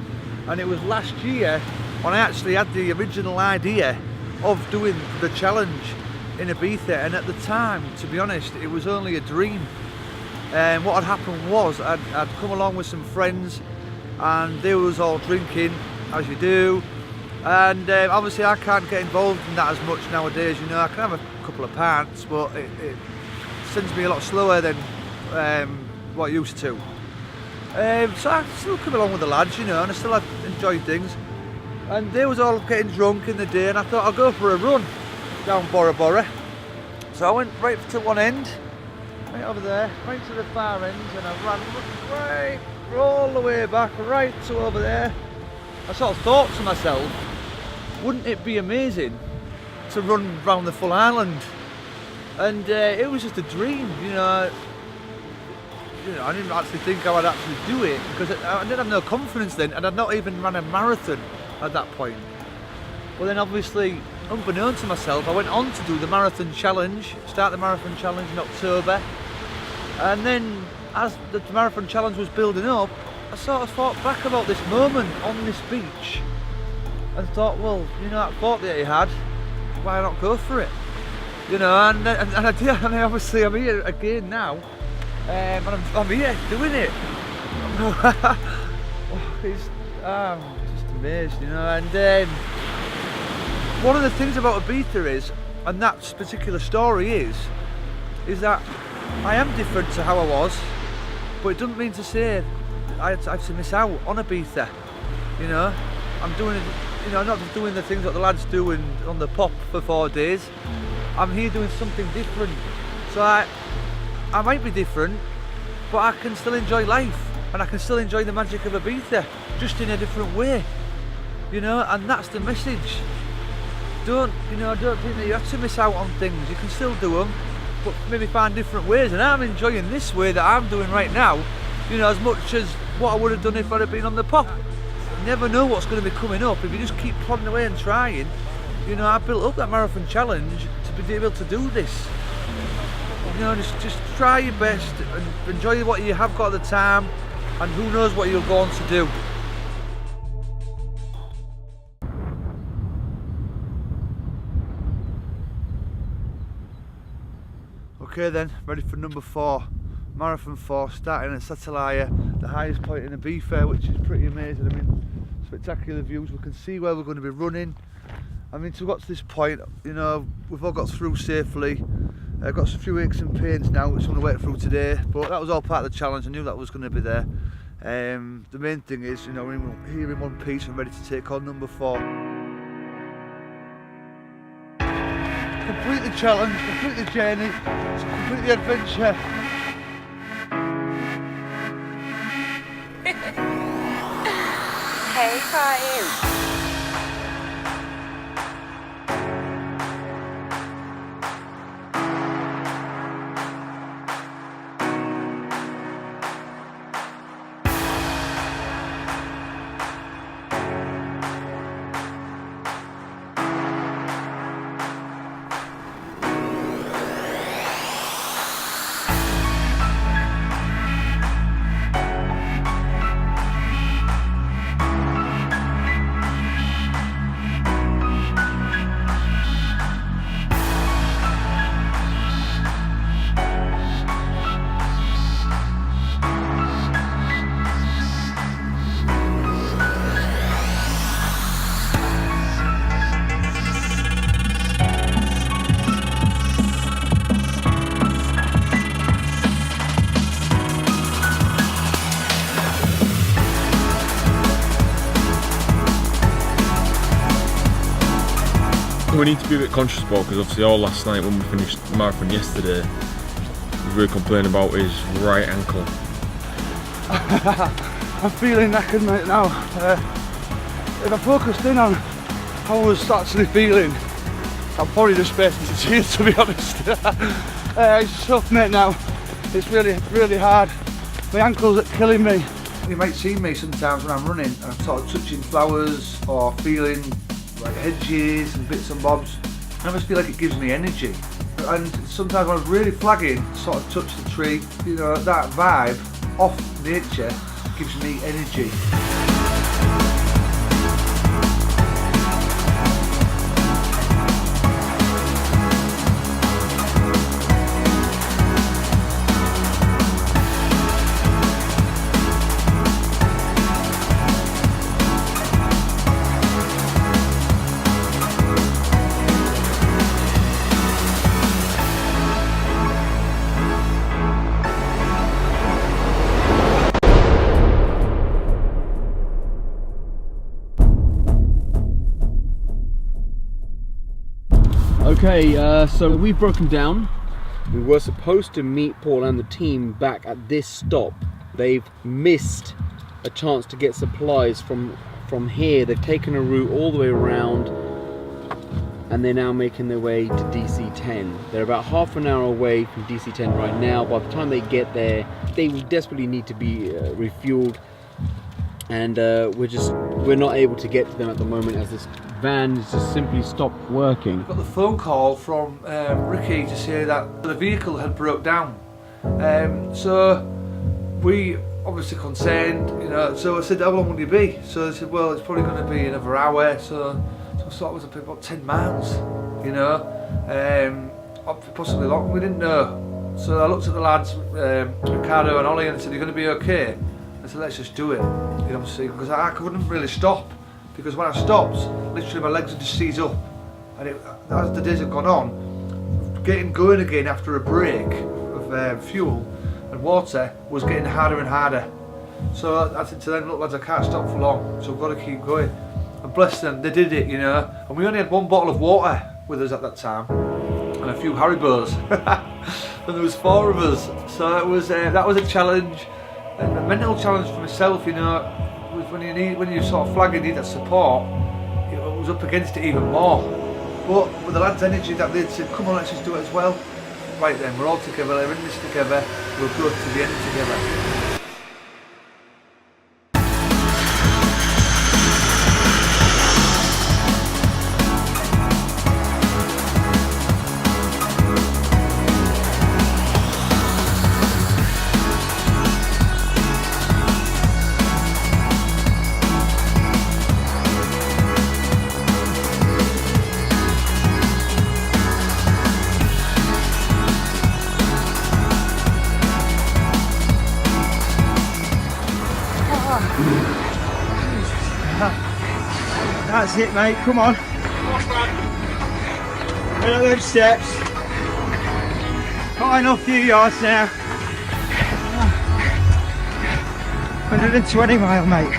and it was last year when I actually had the original idea of doing the challenge in Ibiza, and at the time, to be honest, it was only a dream. And what had happened was I'd come along with some friends and they was all drinking, as you do, and obviously I can't get involved in that as much nowadays. You know, I can have a couple of pints, but it sends me a lot slower than what I used to. So I still come along with the lads, you know, and I still enjoy things. And they was all getting drunk in the day, and I thought I'll go for a run down Bora Bora. So I went right to one end, right over there, right to the far end, and I ran right all the way back, right to over there. I sort of thought to myself, wouldn't it be amazing to run around the full island? And it was just a dream, you know. I didn't actually think I would actually do it, because I didn't have no confidence then, and I'd not even run a marathon at that point. But then obviously unbeknown to myself, I went on to do the marathon challenge, start the marathon challenge in October, and then as the marathon challenge was building up, I sort of thought back about this moment on this beach and thought, well, you know, that thought that you had, why not go for it? You know, and I did, and obviously I'm here again now, and I'm here doing it. I'm just amazed, you know, and one of the things about Ibiza is, and that particular story is that I am different to how I was, but it doesn't mean to say I had to miss out on Ibiza, you know. I'm doing, you know, not just doing the things that the lads do on the pop for 4 days. I'm here doing something different. So I might be different, but I can still enjoy life, and I can still enjoy the magic of Ibiza, just in a different way, you know. And that's the message. Don't think that you have to miss out on things. You can still do them, but maybe find different ways. And I'm enjoying this way that I'm doing right now, you know, as much as what I would have done if I'd have been on the pop. You never know what's going to be coming up if you just keep plodding away and trying. You know, I built up that marathon challenge to be able to do this. You know, just try your best and enjoy what you have got at the time, and who knows what you'll go on to do. Okay then, ready for number 4, marathon 4, starting at Satalaya, the highest point in Ibiza, which is pretty amazing. I mean, spectacular views. We can see where we're going to be running. I mean, to got to this point, you know, we've all got through safely. I've got a few aches and pains now, which I'm going to work through today, but that was all part of the challenge. I knew that was going to be there. The main thing is, you know, we're here in one piece and ready to take on number 4. Complete the challenge, complete the journey, complete the adventure. Hey, P.A.U.L. We need to be a bit conscious about, because obviously all last night when we finished the marathon yesterday, we were complaining about his right ankle. I'm feeling knackered, mate, now. If I focused in on how I was actually feeling, I'm probably just bursting into tears, to be honest. It's tough, mate, now. It's really, really hard. My ankles are killing me. You might see me sometimes when I'm running, I'm sort of touching flowers or feeling like hedges and bits and bobs. I just feel like it gives me energy. And sometimes when I was really flagging, sort of touch the tree, you know, that vibe off nature gives me energy. Okay, so we've broken down. We were supposed to meet Paul and the team back at this stop. They've missed a chance to get supplies from here. They've taken a route all the way around, and they're now making their way to DC10. They're about half an hour away from DC10 right now. By the time they get there, they will desperately need to be refueled, and we're not able to get to them at the moment as this van has just simply stopped working. Got the phone call from Ricky to say that the vehicle had broke down. So we obviously concerned, you know, so I said, how long will you be? So they said, well, it's probably going to be another hour. So I thought it was about 10 miles, you know, possibly long, we didn't know. So I looked at the lads, Ricardo and Ollie, and said, you're going to be okay? I said, let's just do it, you know, because I couldn't really stop, because when I stopped, literally my legs would just seize up, and as the days had gone on, getting going again after a break of fuel and water was getting harder and harder. So I said to them, look lads, I can't stop for long, so I've got to keep going. And bless them, they did it, you know, and we only had one bottle of water with us at that time, and a few Haribos, and there was 4 of us, so it was that was a challenge. And a mental challenge for myself, you know, was when you sort of flag and need that support, you know, I was up against it even more. But with the lads' energy that they'd said, come on, let's just do it as well. Right then, we're all together, we're in this together, we'll go to the end together. That's it, mate, come on. Get up those steps. Final few yards now. 120 mile, mate.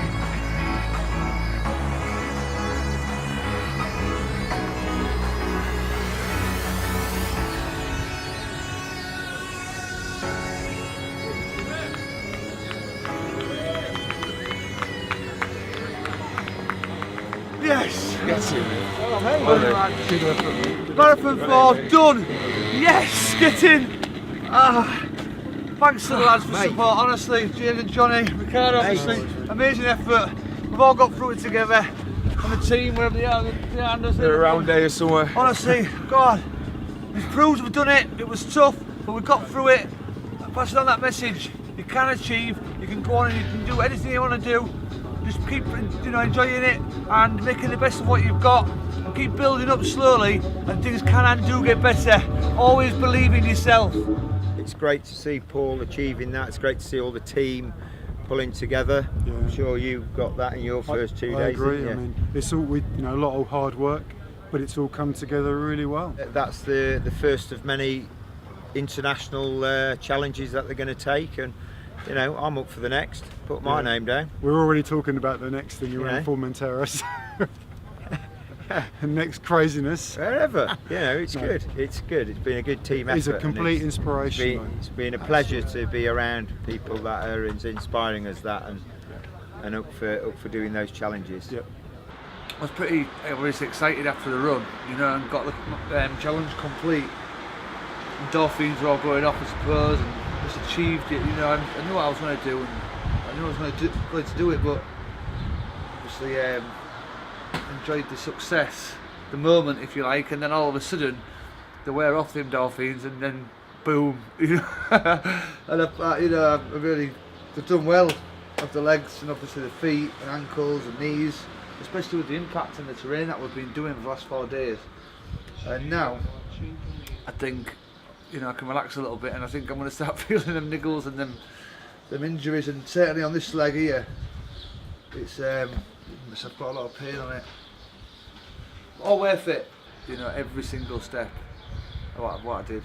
Yes! Yes, Marathon 4 done! Yes! Get in! Thanks to the lads for support, honestly. James and Johnny, Ricardo, obviously, amazing effort. We've all got through it together. And the team, wherever they are, behind us. They're around there somewhere. Honestly, God, we've proved we've done it. It was tough, but we got through it. Passing on that message. You can achieve, you can go on and you can do anything you want to do. Just keep, you know, enjoying it and making the best of what you've got, and keep building up slowly, and things can and do get better. Always believe in yourself. It's great to see Paul achieving that. It's great to see all the team pulling together. Yeah. I'm sure you got that in your first 2 days. I agree. Didn't you? I mean, it's all a lot of hard work, but it's all come together really well. That's the first of many international challenges that they're going to take, and you know, I'm up for the next. Put my name down. We're already talking about the next thing around Formentera. The next craziness. Wherever, you know, it's good. It's good. It's been a good team effort. He's a complete inspiration. It's been a pleasure to be around people that are inspiring us that, and up for doing those challenges. Yep. I was pretty obviously excited after the run, you know, and got the challenge complete. Endorphins were all going off, I suppose, and just achieved it. You know, I knew what I was going to do, and I knew I was going to do it, but obviously enjoyed the success, the moment, if you like, and then all of a sudden they wear off the endorphins, and then boom, you know. And you know, they've done well of the legs and obviously the feet and ankles and knees, especially with the impact and the terrain that we've been doing for the last 4 days. And now I think, you know, I can relax a little bit, and I think I'm going to start feeling them niggles and them injuries, and certainly on this leg here, it's I've got a lot of pain on it. All worth it, you know, every single step of what I did.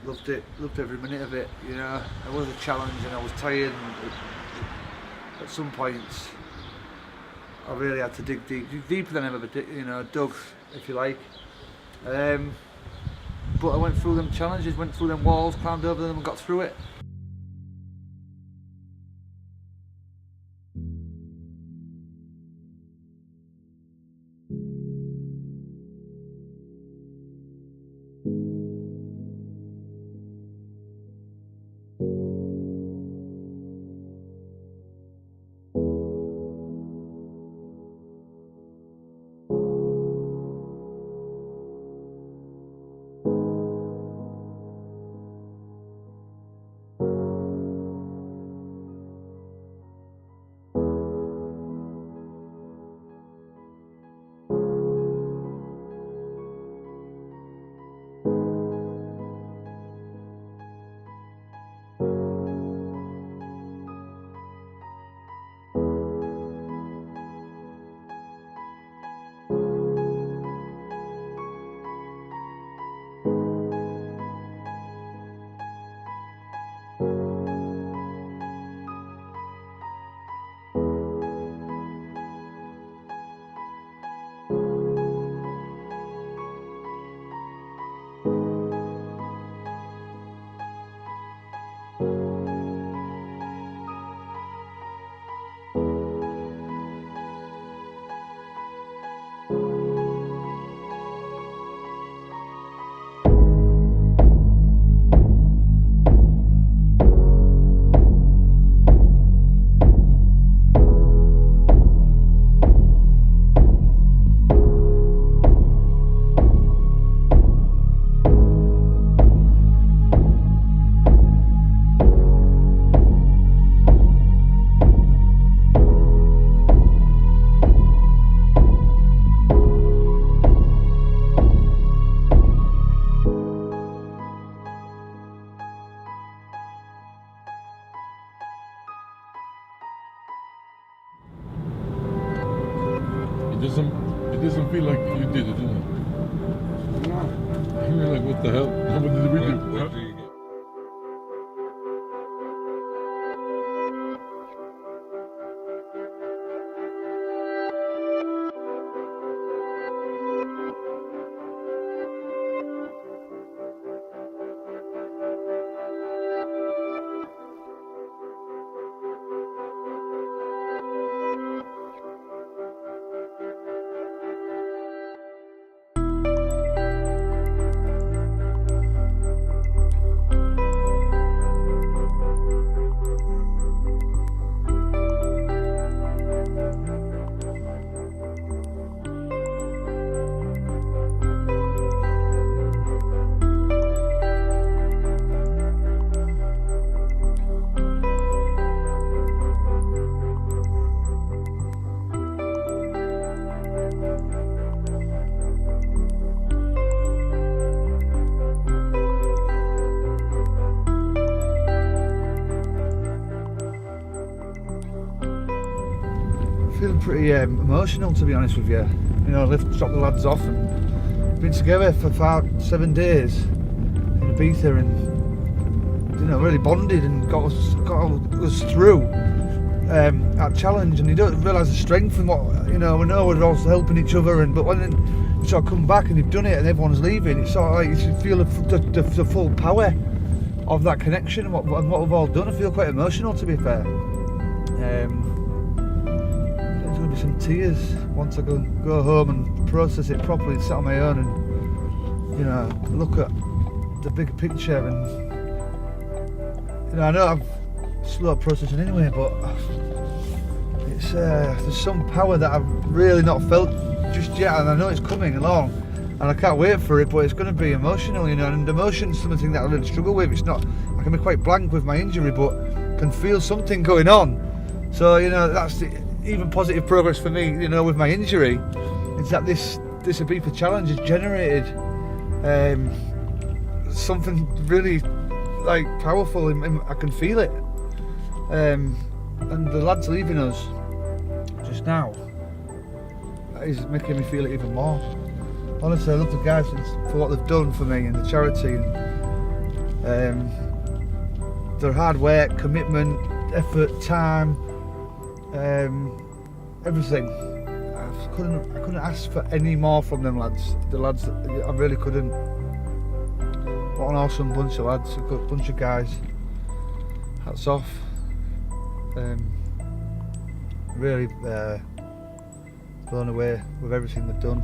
Loved it, loved every minute of it, you know. It was a challenge and I was tired, and at some points I really had to dig deeper than I've ever dug, if you like. But I went through them challenges, went through them walls, climbed over them and got through it. did, didn't you? You were like, what the hell? How did we do? Feeling pretty emotional, to be honest with you. You know, dropped the lads off and been together for 7 days in Ibiza, and you know, really bonded and got us through that challenge. And you don't realise the strength in what, you know we're all helping each other. But when you sort of come back and you've done it and everyone's leaving, it's sort of like you feel the full power of that connection and what we've all done. I feel quite emotional, to be fair. There's going to be some tears once I go home and process it properly and sit on my own and, you know, look at the big picture. And, you know, I know I'm slow at processing anyway, but it's there's some power that I've really not felt just yet, and I know it's coming along and I can't wait for it. But it's going to be emotional, you know, and emotion's something that I really struggle with. It's not, I can be quite blank with my injury, but can feel something going on. So, you know, that's even positive progress for me, you know, with my injury, is that this Ibiza challenge has generated something really like powerful. I can feel it, and the lads leaving us just now is making me feel it even more. Honestly, I love the guys for what they've done for me and the charity, and their hard work, commitment, effort, time, everything. I couldn't ask for any more from them lads. The lads, I really couldn't. What an awesome bunch of lads, a good bunch of guys. Hats off. Really blown away with everything they've done.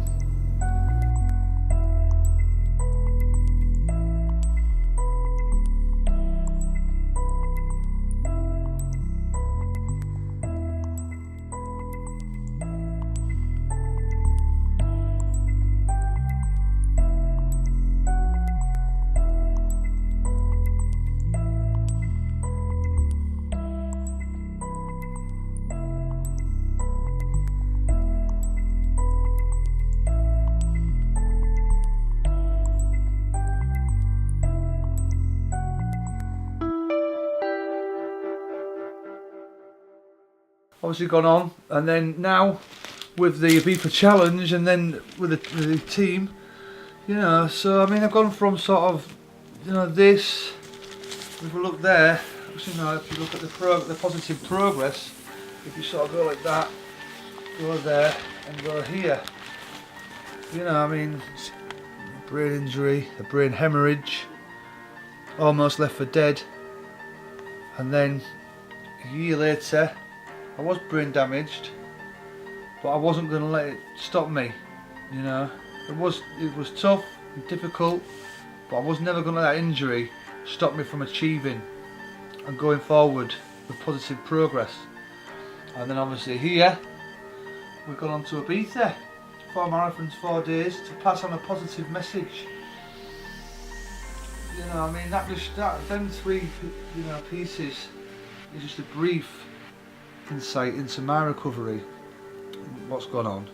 Obviously gone on, and then now with the Ibiza challenge, and then with the team, you know. So I mean, I've gone from sort of, you know, this. If we look there, you know, if you look at the positive progress, if you sort of go like that, go there, and go here, you know, I mean, brain injury, a brain hemorrhage, almost left for dead, and then a year later, I was brain damaged, but I wasn't going to let it stop me, you know. It was tough and difficult, but I was never going to let that injury stop me from achieving and going forward with positive progress. And then obviously here, we've gone on to Ibiza, 4 marathons, 4 days, to pass on a positive message. You know, I mean, them 3, you know, pieces is just a brief insight into my recovery and what's gone on.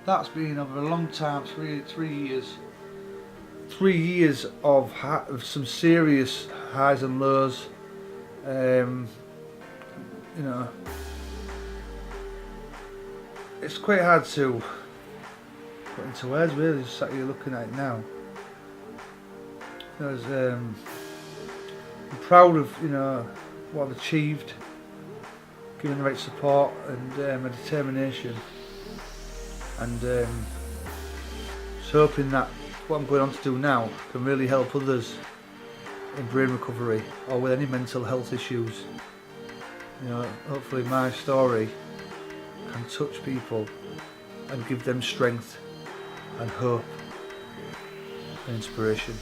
That's been over a long time, 3 years. 3 years of some serious highs and lows. You know, it's quite hard to put into words really, just sat here looking at it now. I'm proud of, you know, what I've achieved, given the right support and my determination, and just hoping that what I'm going on to do now can really help others in brain recovery or with any mental health issues. You know, hopefully my story can touch people and give them strength and hope and inspiration.